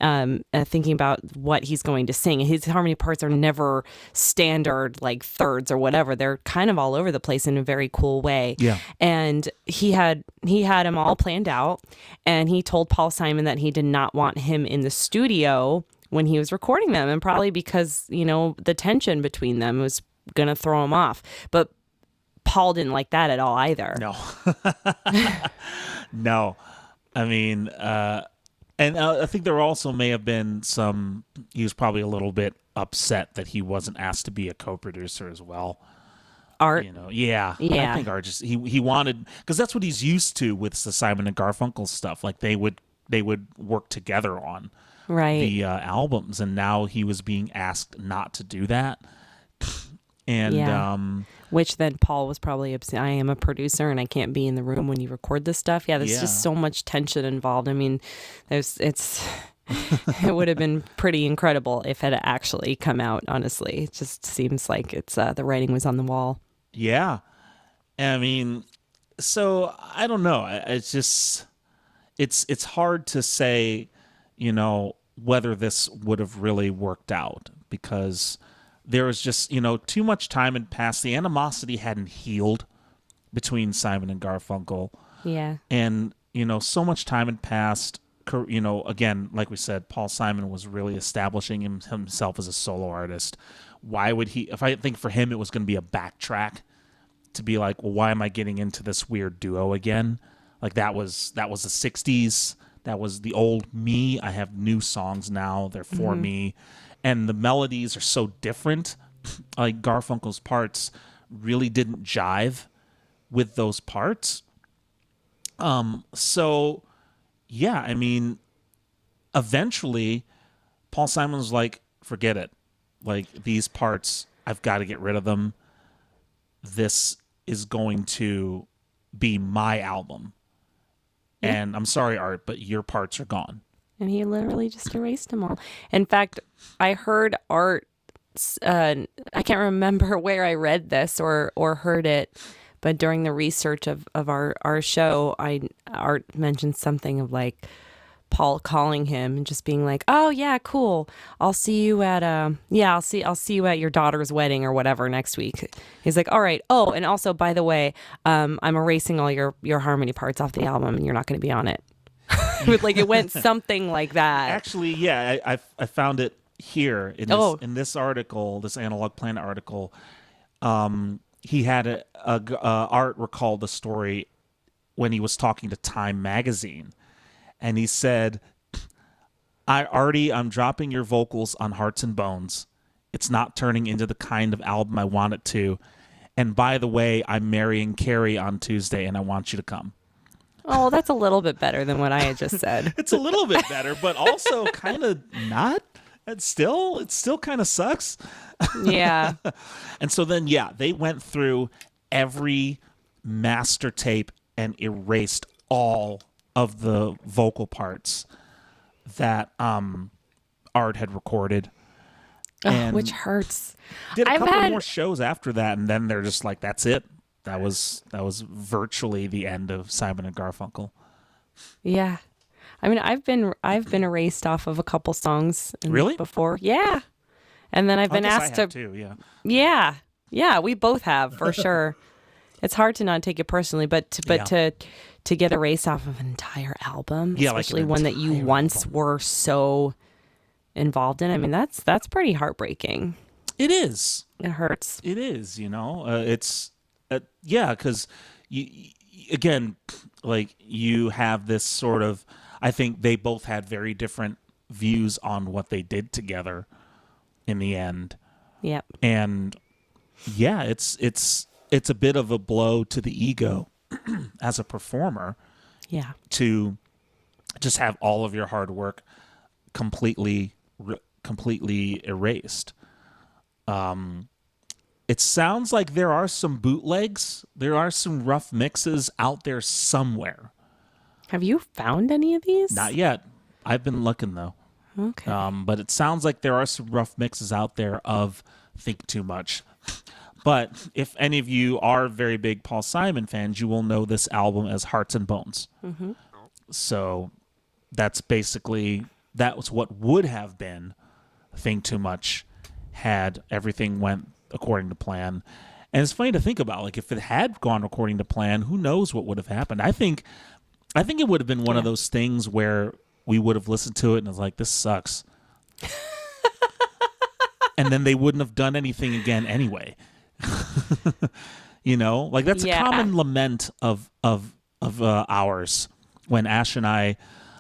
thinking about what he's going to sing. His harmony parts are never standard like thirds or whatever. They're kind of all over the place in a very cool way. Yeah. And he had them all planned out, and he told Paul Simon that he did not want him in the studio when he was recording them, and probably because, you know, the tension between them was gonna throw him off. But Paul didn't like that at all either. No. No. I mean, and I think there also may have been he was probably a little bit upset that he wasn't asked to be a co-producer as well. Art. You know, yeah. Yeah. I think Art just, he wanted, because that's what he's used to with the Simon and Garfunkel stuff. Like they would work together on the albums, and now he was being asked not to do that. And which then Paul was probably upset. I am a producer and I can't be in the room when you record this stuff. Yeah, there's just so much tension involved. I mean, it would have been pretty incredible if it had actually come out. Honestly, it just seems like it's the writing was on the wall. Yeah, I mean, so I don't know. It's just it's hard to say, you know, whether this would have really worked out, because there was just, you know, too much time had passed. The animosity hadn't healed between Simon and Garfunkel. Yeah. And, you know, so much time had passed. You know, again, like we said, Paul Simon was really establishing himself as a solo artist. Why would he, if I think for him it was going to be a backtrack to be like, well, why am I getting into this weird duo again? Like that was the 60s. That was the old me. I have new songs now. They're for me. And the melodies are so different. Like Garfunkel's parts really didn't jive with those parts. So yeah, I mean, eventually Paul Simon was like, forget it. Like these parts, I've got to get rid of them. This is going to be my album. Yeah. And I'm sorry, Art, but your parts are gone. And he literally just erased them all. In fact, I heard Art, I can't remember where I read this or heard it, but during the research of our show, Art mentioned something of like Paul calling him and just being like, "Oh yeah, cool. I'll see you at I'll see you at your daughter's wedding or whatever next week." He's like, "All right. Oh, and also by the way, I'm erasing all your harmony parts off the album, and you're not going to be on it." Like it went something like that. Actually, yeah, I found it here in this article, this Analog Planet article. He had Art recalled the story when he was talking to Time magazine, and he said, I'm dropping your vocals on Hearts and Bones. It's not turning into the kind of album I want it to. And by the way, I'm marrying Carrie on Tuesday, and I want you to come." Oh, that's a little bit better than what I had just said. It's a little bit better, but also kind of not. It still kind of sucks. Yeah. And so then, yeah, they went through every master tape and erased all of the vocal parts that Art had recorded. And which hurts. Did a couple more shows after that, and then they're just like, that's it. That was virtually the end of Simon and Garfunkel. Yeah. I mean, I've been erased off of a couple songs before. Yeah. And then I've been asked to too, yeah. Yeah. Yeah, we both have for sure. It's hard to not take it personally, but to get erased off of an entire album, especially one that you once were so involved in. I mean, that's pretty heartbreaking. It is. It hurts. It is, you know. It's yeah, because again, like you have this sort of, I think they both had very different views on what they did together in the end. Yep. And yeah, it's a bit of a blow to the ego as a performer. Yeah. To just have all of your hard work completely erased. It sounds like there are some bootlegs. There are some rough mixes out there somewhere. Have you found any of these? Not yet. I've been looking, though. Okay. But it sounds like there are some rough mixes out there of Think Too Much. But if any of you are very big Paul Simon fans, you will know this album as Hearts and Bones. Mm-hmm. So that's basically, that was what would have been Think Too Much had everything went according to plan. And it's funny to think about, like, if it had gone according to plan, who knows what would have happened. I think it would have been one of those things where we would have listened to it and it was like, this sucks. And then they wouldn't have done anything again anyway. You know, like that's a common lament of ours when Ash and I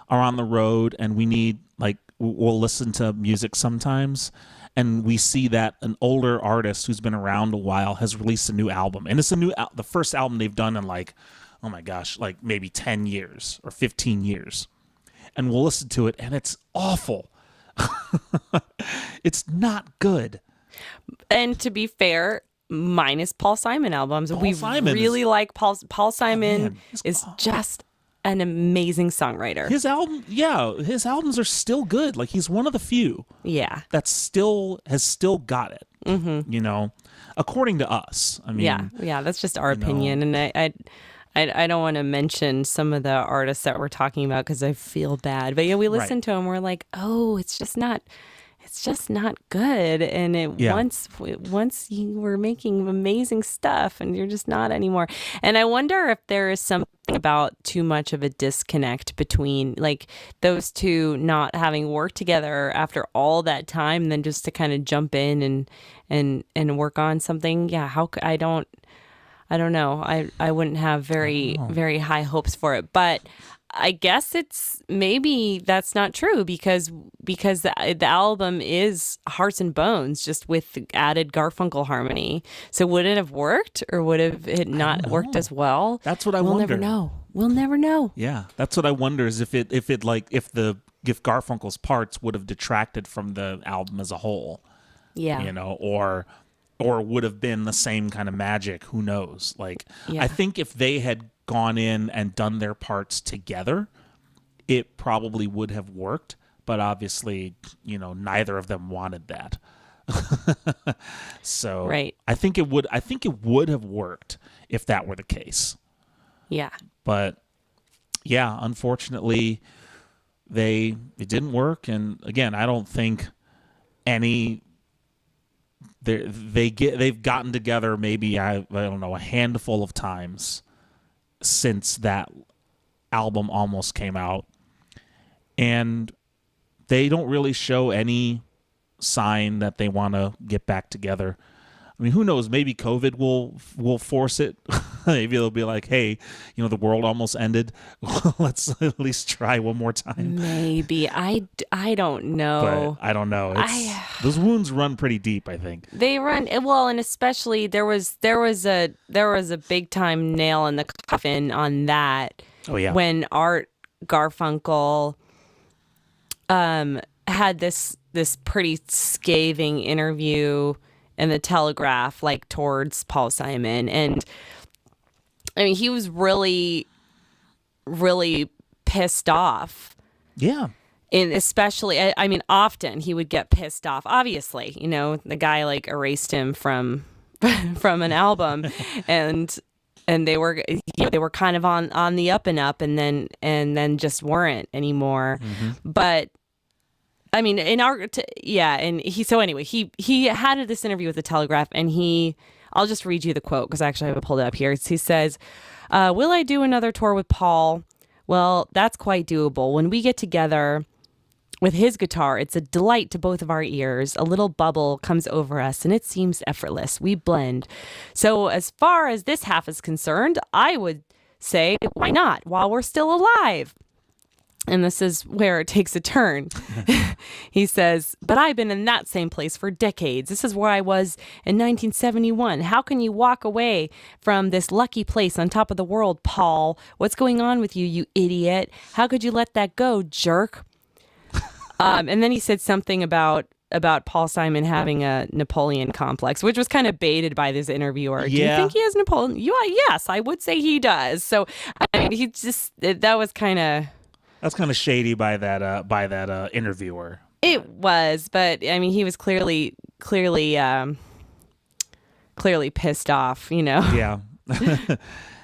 are on the road and we need, like, we'll listen to music sometimes and we see that an older artist who's been around a while has released a new album, and it's the first album they've done in, like, oh my gosh, like maybe 10 years or 15 years, and we'll listen to it and it's awful. It's not good. And to be fair, minus Paul Simon albums, Paul we Simon really like Paul Simon. man, is just an amazing songwriter. His albums are still good. Like, he's one of the few Yeah. that has still got it. Mm-hmm. You know, according to us. I mean, yeah, that's just our opinion, and I don't want to mention some of the artists that we're talking about because I feel bad. But yeah, we listen to them, we're like, oh, it's just not good. And once you were making amazing stuff, and you're just not anymore. And I wonder if there is something about too much of a disconnect between, like, those two not having worked together after all that time, and then just to kind of jump in and work on something. Yeah, I don't know. I wouldn't have very high hopes for it, but I guess maybe that's not true because the album is Hearts and Bones, just with the added Garfunkel harmony. So would it have worked, or would it not worked as well? That's what we'll wonder. Never know. We'll never know. Yeah, that's what I wonder, is if Garfunkel's parts would have detracted from the album as a whole. Yeah. You know, or would have been the same kind of magic. Who knows? Like, I think if they had gone in and done their parts together, it probably would have worked. But obviously, you know, neither of them wanted that. So right. I think it would have worked if that were the case. Yeah. But yeah, unfortunately, it didn't work. And again, I don't think they've gotten together maybe I don't know, a handful of times since that album almost came out, and they don't really show any sign that they want to get back together. I mean, who knows? Maybe COVID will force it. Maybe they'll be like, "Hey, you know, the world almost ended. Let's at least try one more time." Maybe I don't know. But I don't know. Those wounds run pretty deep, I think. They run well, and especially there was a big time nail in the coffin on that. Oh yeah. When Art Garfunkel had this pretty scathing interview in the Telegraph, like, towards Paul Simon. And I mean, he was really, really pissed off. Yeah. And especially, I mean, often he would get pissed off. Obviously, you know, the guy, like, erased him from an album, and they were kind of on the up and up, and then just weren't anymore. Mm-hmm. But I mean, and he had this interview with the Telegraph, and I'll just read you the quote because actually I have it pulled up here. He says, "Will I do another tour with Paul? Well, that's quite doable. When we get together with his guitar, it's a delight to both of our ears. A little bubble comes over us, and it seems effortless. We blend. So as far as this half is concerned, I would say, why not, while we're still alive?" And this is where it takes a turn. He says, "But I've been in that same place for decades. This is where I was in 1971. How can you walk away from this lucky place on top of the world, Paul? What's going on with you, you idiot? How could you let that go, jerk?" And then he said something about Paul Simon having a Napoleon complex, which was kind of baited by this interviewer. Yeah. Do you think he has Napoleon? Yes, I would say he does. So, I mean, that's kind of shady by that interviewer. It was, but I mean, he was clearly clearly pissed off, you know. Yeah.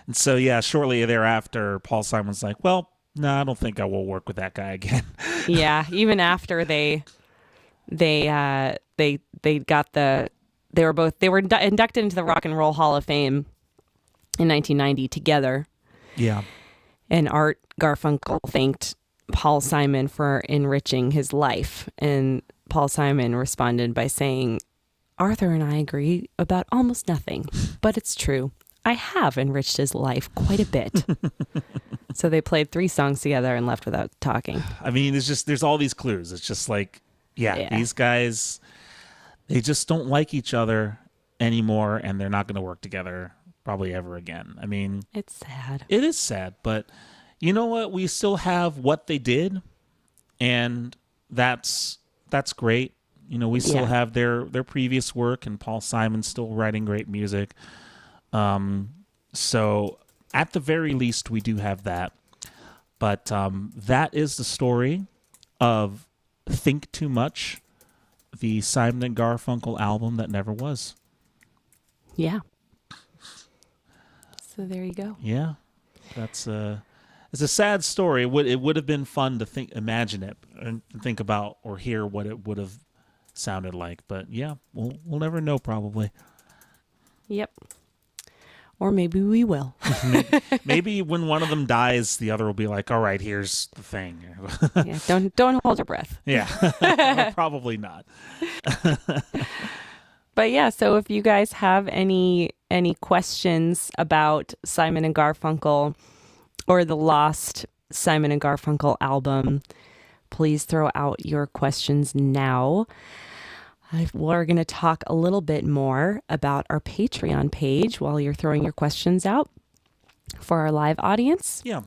And so, yeah, shortly thereafter, Paul Simon's like, well, no, I don't think I will work with that guy again. Yeah, even after they were inducted into the Rock and Roll Hall of Fame in 1990 together. Yeah. And Art Garfunkel thanked Paul Simon for enriching his life. And Paul Simon responded by saying, Arthur and I agree about almost nothing, but it's true. I have enriched his life quite a bit. So they played 3 songs together and left without talking. I mean, there's all these clues. It's just like, Yeah. these guys, they just don't like each other anymore, and they're not going to work together probably ever again. I mean, It's sad. it is sad, but you know what? We still have what they did, and that's great. You know, we still have their previous work, and Paul Simon's still writing great music. So at the very least, we do have that. But that is the story of Think Too Much, the Simon and Garfunkel album that never was. Yeah. So there you go. Yeah, it's a sad story. It would have been fun to imagine it, and think about or hear what it would have sounded like. But yeah, we'll never know probably. Yep. Or maybe we will. Maybe when one of them dies, the other will be like, "All right, here's the thing." Yeah, don't hold your breath. Yeah, probably not. But yeah, so if you guys have any questions about Simon and Garfunkel or the lost Simon and Garfunkel album, please throw out your questions now. We're going to talk a little bit more about our Patreon page while you're throwing your questions out for our live audience. Yeah.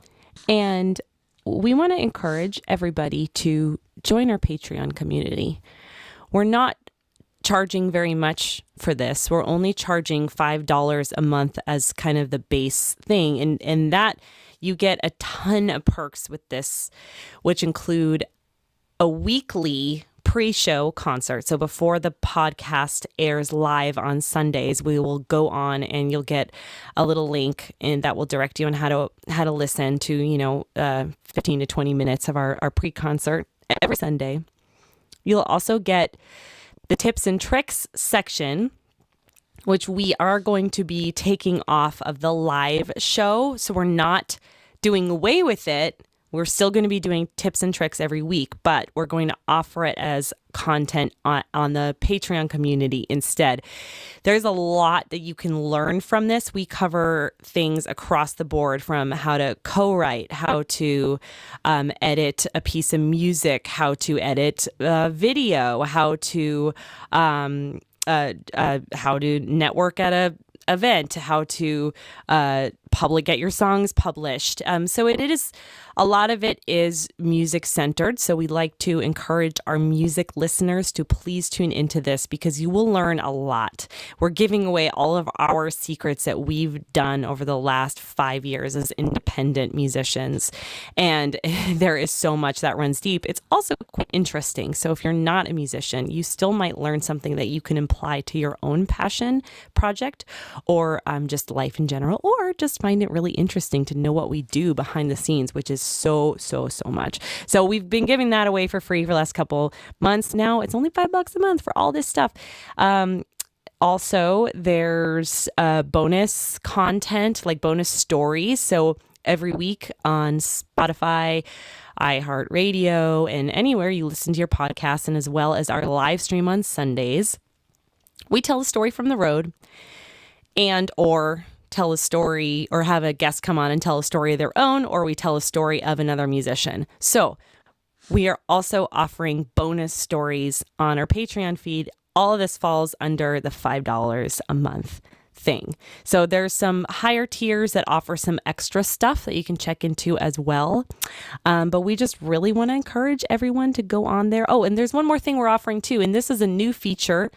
And we want to encourage everybody to join our Patreon community. We're not charging very much for this. We're only charging $5 a month as kind of the base thing. And that you get a ton of perks with this, which include a weekly pre-show concert. So before the podcast airs live on Sundays, we will go on and you'll get a little link and that will direct you on how to listen to, 15 to 20 minutes of our pre-concert every Sunday. You'll also get the tips and tricks section, which we are going to be taking off of the live show. So we're not doing away with it. We're still going to be doing tips and tricks every week, but we're going to offer it as content on the Patreon community instead. There's a lot that you can learn from this. We cover things across the board, from how to co-write, how to edit a piece of music, how to edit video, how to network at a event, how to get your songs published. So it is, a lot of it is music centered. So we like to encourage our music listeners to please tune into this because you will learn a lot. We're giving away all of our secrets that we've done over the last 5 years as independent musicians. And there is so much that runs deep. It's also quite interesting. So if you're not a musician, you still might learn something that you can apply to your own passion project or just life in general, or just find it really interesting to know what we do behind the scenes, which is so much. So we've been giving that away for free for the last couple months now. It's only $5 a month for all this stuff. Also, there's bonus content, like bonus stories. So every week on Spotify, iHeartRadio, and anywhere you listen to your podcast, and as well as our live stream on Sundays, we tell a story from the road and or tell a story or have a guest come on and tell a story of their own, or we tell a story of another musician. So we are also offering bonus stories on our Patreon feed. All of this falls under the $5 a month thing. So there's some higher tiers that offer some extra stuff that you can check into as well. But we just really want to encourage everyone to go on there. Oh, and there's one more thing we're offering too, and this is a new feature.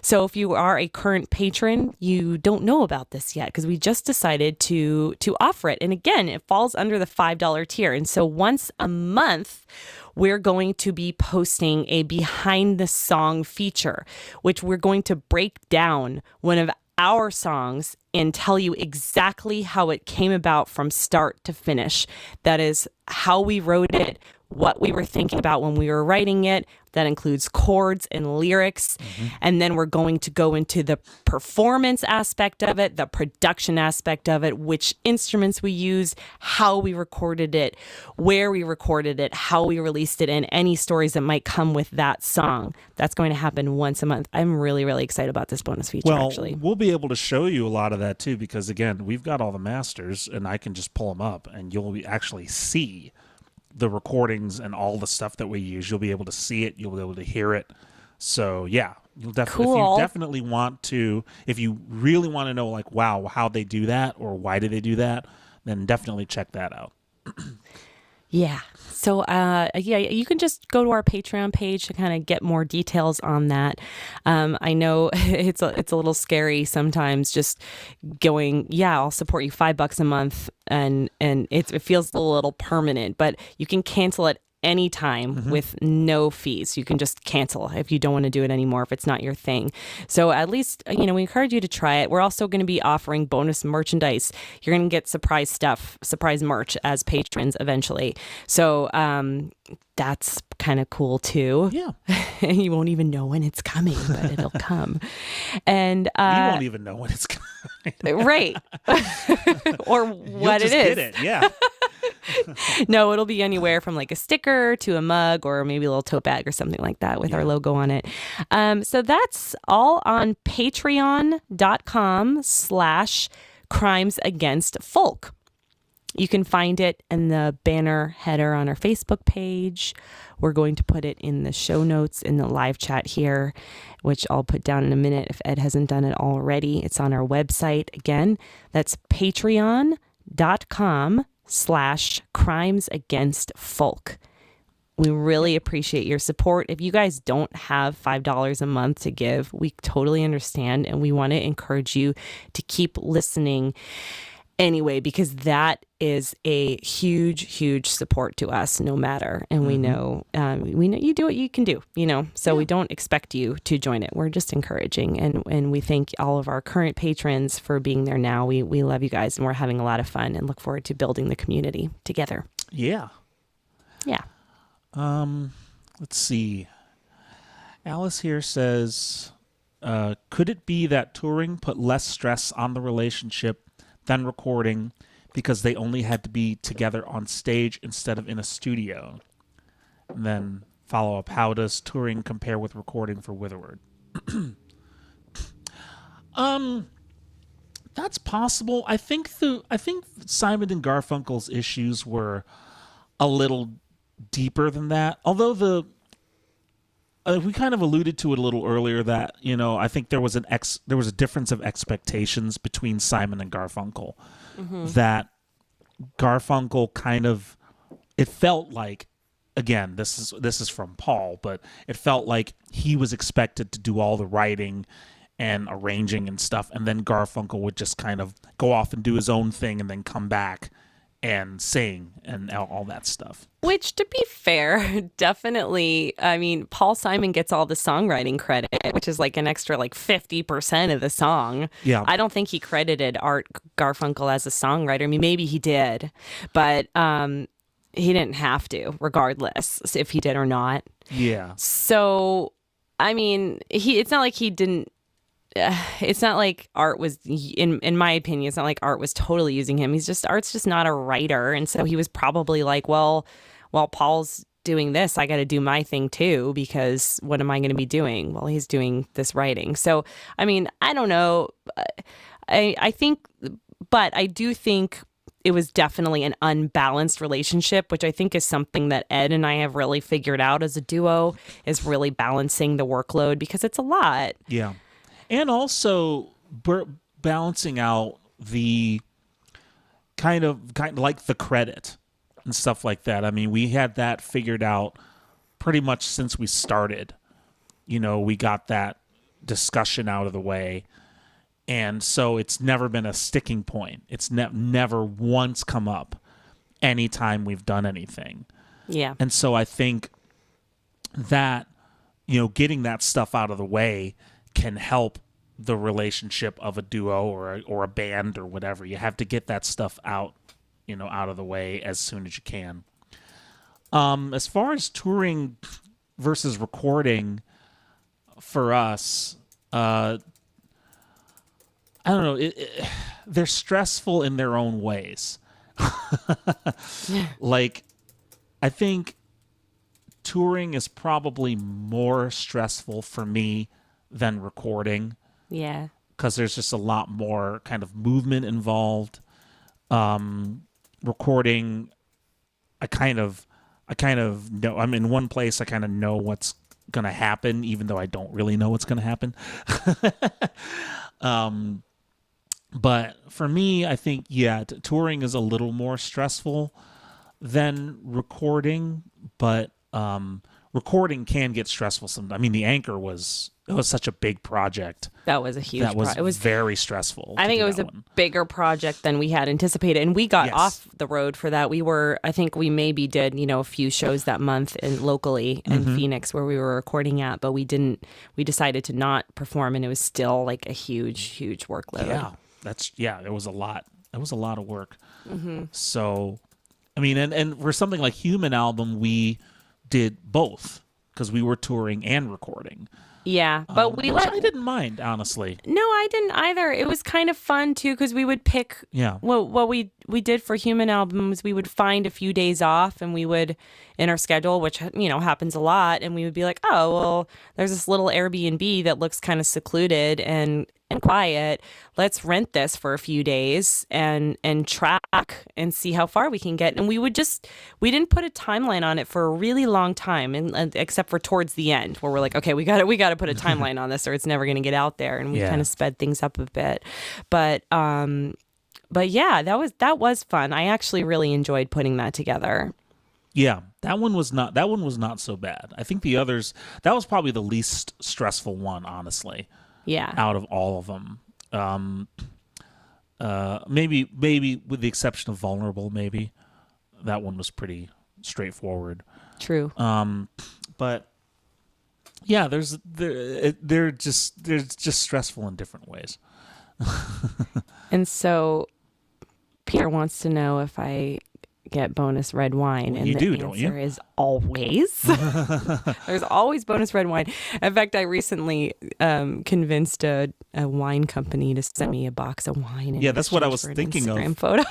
So if you are a current patron, you don't know about this yet because we just decided to offer it. And again, it falls under the $5 tier. And so once a month, we're going to be posting a behind the song feature, which we're going to break down one of our songs and tell you exactly how it came about from start to finish. That is how we wrote it, what we were thinking about when we were writing it. That includes chords and lyrics. And then we're going to go into the performance aspect of it, the production aspect of it, which instruments we used, how we recorded it, where we recorded it, how we released it, and any stories that might come with that song. That's going to happen once a month. I'm really, really excited about this bonus feature, actually. We'll be able to show you a lot of that too, because again, we've got all the masters and I can just pull them up and you'll actually see the recordings and all the stuff that we use. You'll be able to see it. You'll be able to hear it. So yeah, you'll definitely, Cool. if you definitely want to, if you really want to know like, wow, how they do that or why do they do that, then definitely check that out. Yeah. So, you can just go to our Patreon page to kind of get more details on that. I know it's a little scary sometimes just going, yeah, I'll support you $5 a month. And it feels a little permanent, but you can cancel it anytime with no fees. You can just cancel if you don't want to do it anymore, if it's not your thing. So at least, we encourage you to try it. We're also going to be offering bonus merchandise. You're going to get surprise stuff, surprise merch as patrons eventually. So that's kind of cool too. Yeah. You won't even know when it's coming, but it'll come. And You won't even know when it's coming. right. Or what You'll just it is. get it. Yeah. No, it'll be anywhere from like a sticker to a mug or maybe a little tote bag or something like that with our logo on it. So that's all on patreon.com/crimesagainstfolk. You can find it in the banner header on our Facebook page. We're going to put it in the show notes in the live chat here, which I'll put down in a minute if Ed hasn't done it already. It's on our website. Again, that's patreon.com/crimesagainstfolk. We really appreciate your support. If you guys don't have $5 a month to give, we totally understand. And we want to encourage you to keep listening anyway, because that is a huge, huge support to us no matter. And we know you do what you can do, so we don't expect you to join it. We're just encouraging. And we thank all of our current patrons for being there now. We love you guys and we're having a lot of fun and look forward to building the community together. Yeah. Yeah. Let's see. Alice here says, could it be that touring put less stress on the relationship than recording because they only had to be together on stage instead of in a studio? And then follow up, how does touring compare with recording for Witherward? That's possible. I think Simon and Garfunkel's issues were a little deeper than that. Although we kind of alluded to it a little earlier that, I think there was a difference of expectations between Simon and Garfunkel. That Garfunkel kind of, it felt like, again, this is from Paul, but it felt like he was expected to do all the writing and arranging and stuff, and then Garfunkel would just kind of go off and do his own thing and then come back and sing and all that stuff. Which, to be fair, definitely, Paul Simon gets all the songwriting credit, which is like an extra 50% of the song. Yeah. I don't think he credited Art Garfunkel as a songwriter. Maybe he did, but he didn't have to, regardless if he did or not. Yeah. So, it's not like he didn't. It's not like Art was, in my opinion, it's not like Art was totally using him. Art's just not a writer. And so he was probably like, well, while Paul's doing this, I got to do my thing too, because what am I going to be doing? Well, he's doing this writing. So, I don't know. I do think it was definitely an unbalanced relationship, which I think is something that Ed and I have really figured out as a duo, is really balancing the workload, because it's a lot. Yeah. And also balancing out the kind of like the credit and stuff like that. We had that figured out pretty much since we started. We got that discussion out of the way. And so it's never been a sticking point. It's never once come up anytime we've done anything. Yeah. And so I think that, getting that stuff out of the way can help the relationship of a duo or a band or whatever. You have to get that stuff out, out of the way as soon as you can. As far as touring versus recording for us, I don't know. They're stressful in their own ways. Like, I think touring is probably more stressful for me than recording. Yeah. Because there's just a lot more kind of movement involved. Recording, I kind of know. I'm in one place. I kind of know what's going to happen, even though I don't really know what's going to happen. But for me, I think, touring is a little more stressful than recording, but recording can get stressful sometimes. I mean, the Anchor was such a big project. That was a huge project. It was very stressful. I think it was a bigger project than we had anticipated, and we got off the road for that. I think we maybe did, a few shows that month locally in Phoenix where we were recording at, but we decided to not perform, and it was still like a huge workload. It was a lot. It was a lot of work. So, I mean, and for something like Human Album, we did both because we were touring and recording. Yeah, but which I didn't mind, honestly. No, I didn't either. It was kind of fun too because we would pick. Yeah. What we did for Human Albums, we would find a few days off, and we would in our schedule, which happens a lot, and we would be like, oh well, there's this little Airbnb that looks kind of secluded and quiet. Let's rent this for a few days and track and see how far we can get. And we didn't put a timeline on it for a really long time, and except for towards the end where we're like, okay, we got to put a timeline on this or it's never going to get out there. And we kind of sped things up a bit. But yeah, that was fun. I actually really enjoyed putting that together. Yeah, that one was not so bad. I think the others, that was probably the least stressful one, honestly. Yeah. Out of all of them. Maybe with the exception of Vulnerable, maybe. That one was pretty straightforward. True. But yeah, they're just stressful in different ways. And so Peter wants to know if I get bonus red wine, and the answer is always. There's always bonus red wine. In fact, I recently convinced a wine company to send me a box of wine. Yeah, that's what I was thinking of. Instagram photo.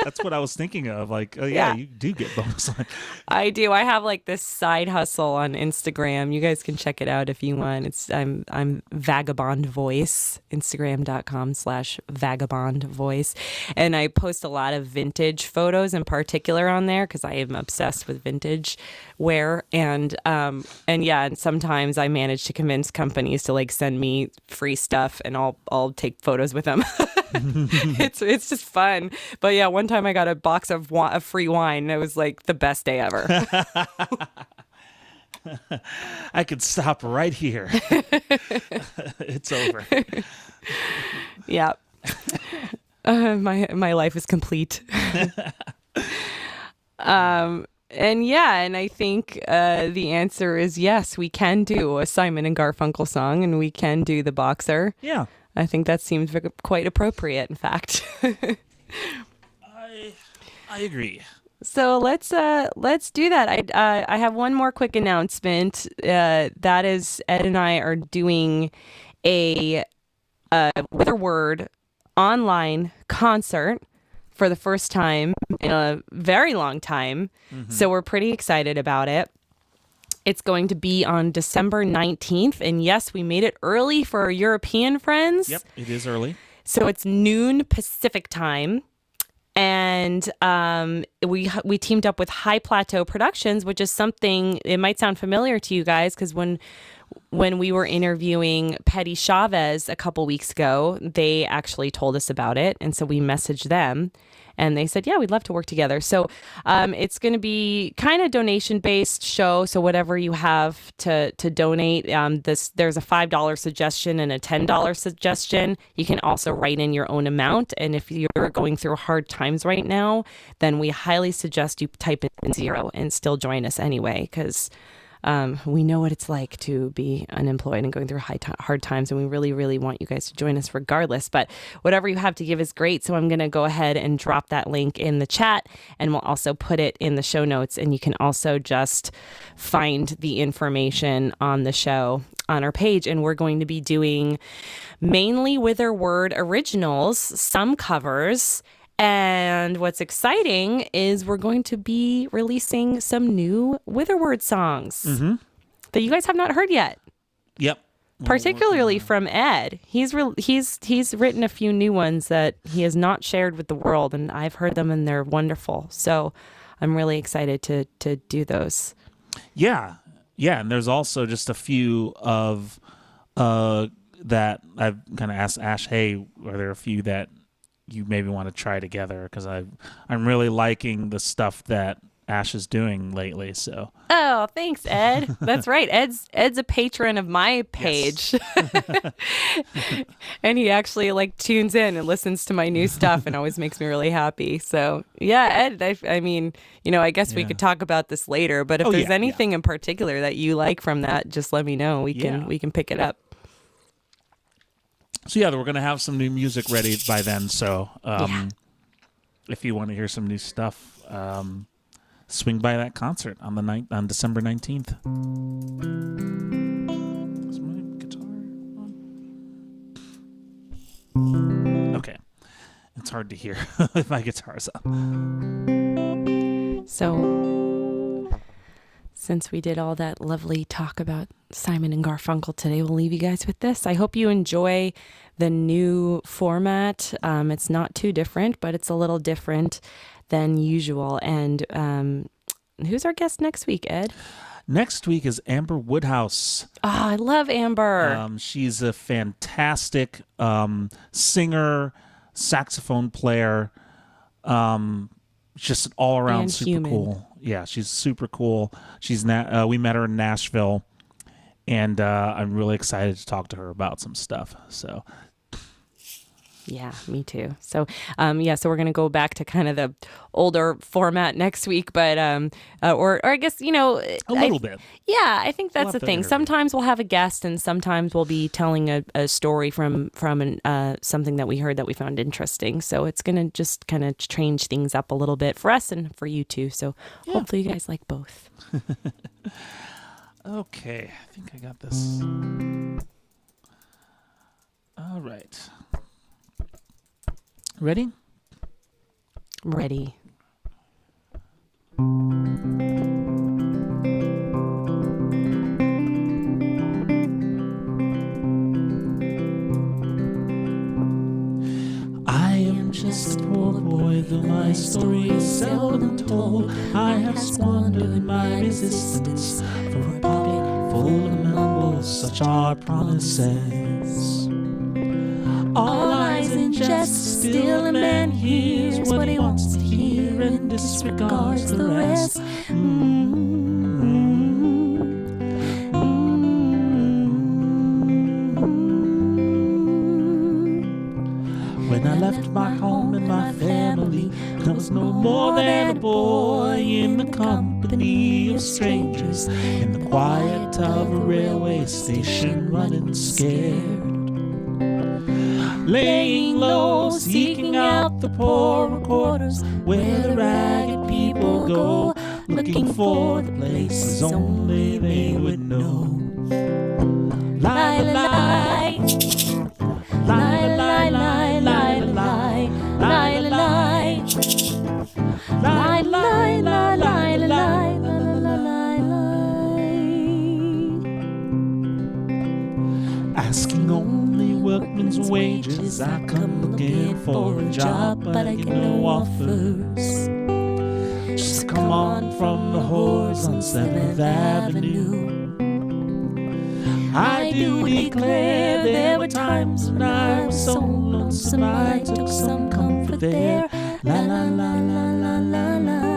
That's what I was thinking of. Like, you do get bonus wine. I do. I have like this side hustle on Instagram. You guys can check it out if you want. I'm Vagabond Voice, Instagram.com/Vagabond Voice, and I post a lot of vintage photos in particular on there because I am obsessed with vintage wear, and sometimes I manage to convince companies to like send me free stuff, and I'll take photos with them. It's just fun. But yeah, one time I got a box of free wine, and it was like the best day ever. I could stop right here. It's over. Yeah. My life is complete. And I think the answer is yes, we can do a Simon and Garfunkel song, and we can do The Boxer. Yeah. I think that seems quite appropriate, in fact. I agree. So let's do that. I have one more quick announcement. That is, Ed and I are doing a With a Word online concert for the first time in a very long time. Mm-hmm. So we're pretty excited about it. It's going to be on December 19th. And yes, we made it early for our European friends. Yep, it is early. So it's noon Pacific time. And we teamed up with High Plateau Productions, which is something, it might sound familiar to you guys, because when we were interviewing Petty Chavez a couple weeks ago, they actually told us about it. And so we messaged them, and they said, yeah, we'd love to work together. So it's going to be kind of donation-based show. So whatever you have to donate, there's a $5 suggestion and a $10 suggestion. You can also write in your own amount. And if you're going through hard times right now, then we highly suggest you type in 0 and still join us anyway, because We know what it's like to be unemployed and going through hard times, and we really, really want you guys to join us regardless. But whatever you have to give is great. So I'm going to go ahead and drop that link in the chat, and we'll also put it in the show notes. And you can also just find the information on the show on our page. And we're going to be doing mainly Wither Word originals, some covers. And what's exciting is we're going to be releasing some new Witherword songs that you guys have not heard yet. Yep. Particularly from Ed. He's written a few new ones that he has not shared with the world, and I've heard them and they're wonderful. So I'm really excited to do those. Yeah. Yeah, and there's also just a few of that I've kind of asked Ash, hey, are there a few that you maybe want to try together? Because I'm really liking the stuff that Ash is doing lately. So oh, thanks, Ed. That's right. Ed's a patron of my page. Yes. And he actually tunes in and listens to my new stuff and always makes me really happy. So yeah, Ed, I mean, I guess we could talk about this later, but if there's anything in particular that you like from that, just let me know. We can pick it up. So yeah, we're gonna have some new music ready by then. So if you want to hear some new stuff, swing by that concert on December 19th. Is my guitar on? Okay, it's hard to hear if my guitar's on. So, since we did all that lovely talk about Simon and Garfunkel today, we'll leave you guys with this. I hope you enjoy the new format. It's not too different, but it's a little different than usual. And who's our guest next week, Ed? Next week is Amber Woodhouse. Oh, I love Amber. She's a fantastic singer, saxophone player, just all around and super human. Cool. Yeah, she's super cool. We met her in Nashville, and I'm really excited to talk to her about some stuff. So. Yeah, me too. So, so we're going to go back to kind of the older format next week, but, or I guess, a little bit. Yeah, I think that's the thing. Interview. Sometimes we'll have a guest and sometimes we'll be telling a story from something that we heard that we found interesting. So it's going to just kind of change things up a little bit for us and for you too. So hopefully you guys like both. Okay, I think I got this. All right. Ready? Ready. I am just a poor boy, though my story is seldom told. I have squandered my resistance for a pocket full of mumbles, such are promises. All lies and jest, still a man hears what he wants to hear and disregards the rest. When I left my home and my family, I was no more than a boy in the company of strangers, in the quiet of a railway station, running scared. Laying low, seeking out the poorer quarters, where the ragged people go, looking for the places only they would know. Lie, lie, lie, lie, lie, lie, lie, lie, lie, lie, lie, lie, lie, lie, lie, asking only workmen's wages. I come looking for a job, but I get no offers. Just come on from the whores on 7th Avenue. I do declare there were times when I was so lonesome I took some comfort there. La la la la la la la.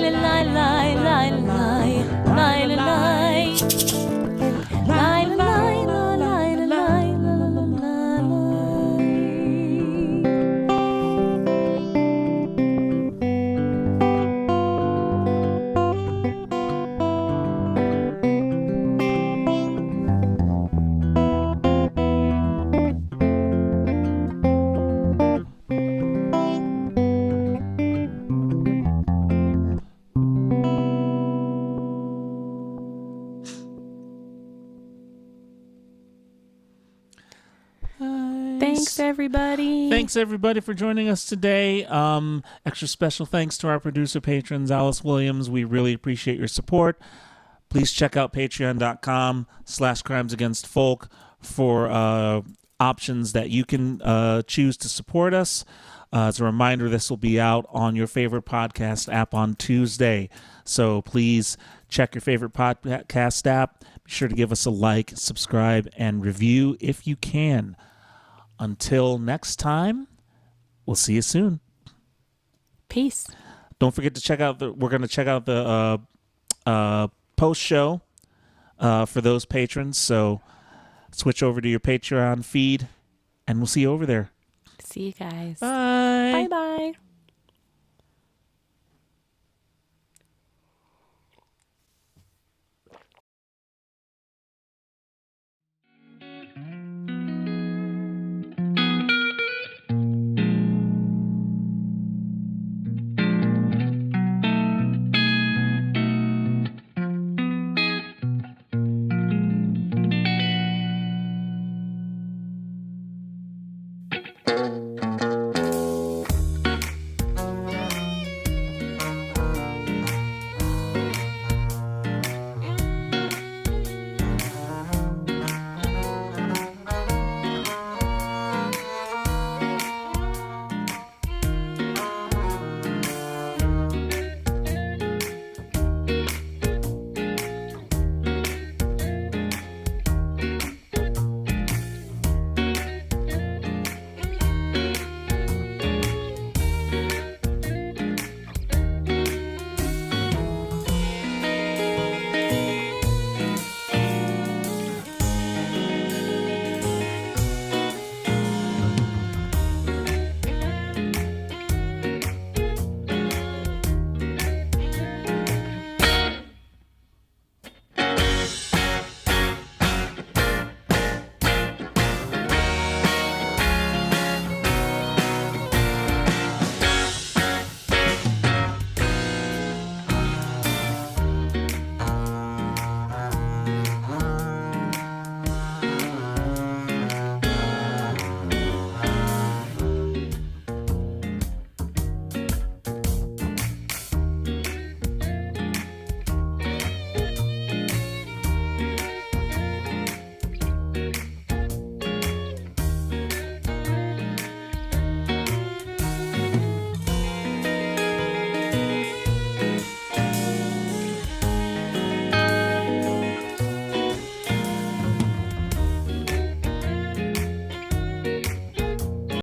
lie, lie, lie, lie, lie, lie, lie, lie, lie, lie, lie, lie, lie, lie, Thanks, everybody. Thanks everybody for joining us today. Extra special thanks to our producer patrons, Alice Williams. We really appreciate your support. Please check out patreon.com/crimesagainstfolk for options that you can choose to support us. As a reminder, this will be out on your favorite podcast app on Tuesday. So please check your favorite podcast app. Be sure to give us a like, subscribe, and review if you can. Until next time, we'll see you soon. Peace. Don't forget to check out we're going to check out the post show for those patrons. So switch over to your Patreon feed and we'll see you over there. See you guys. Bye. Bye-bye.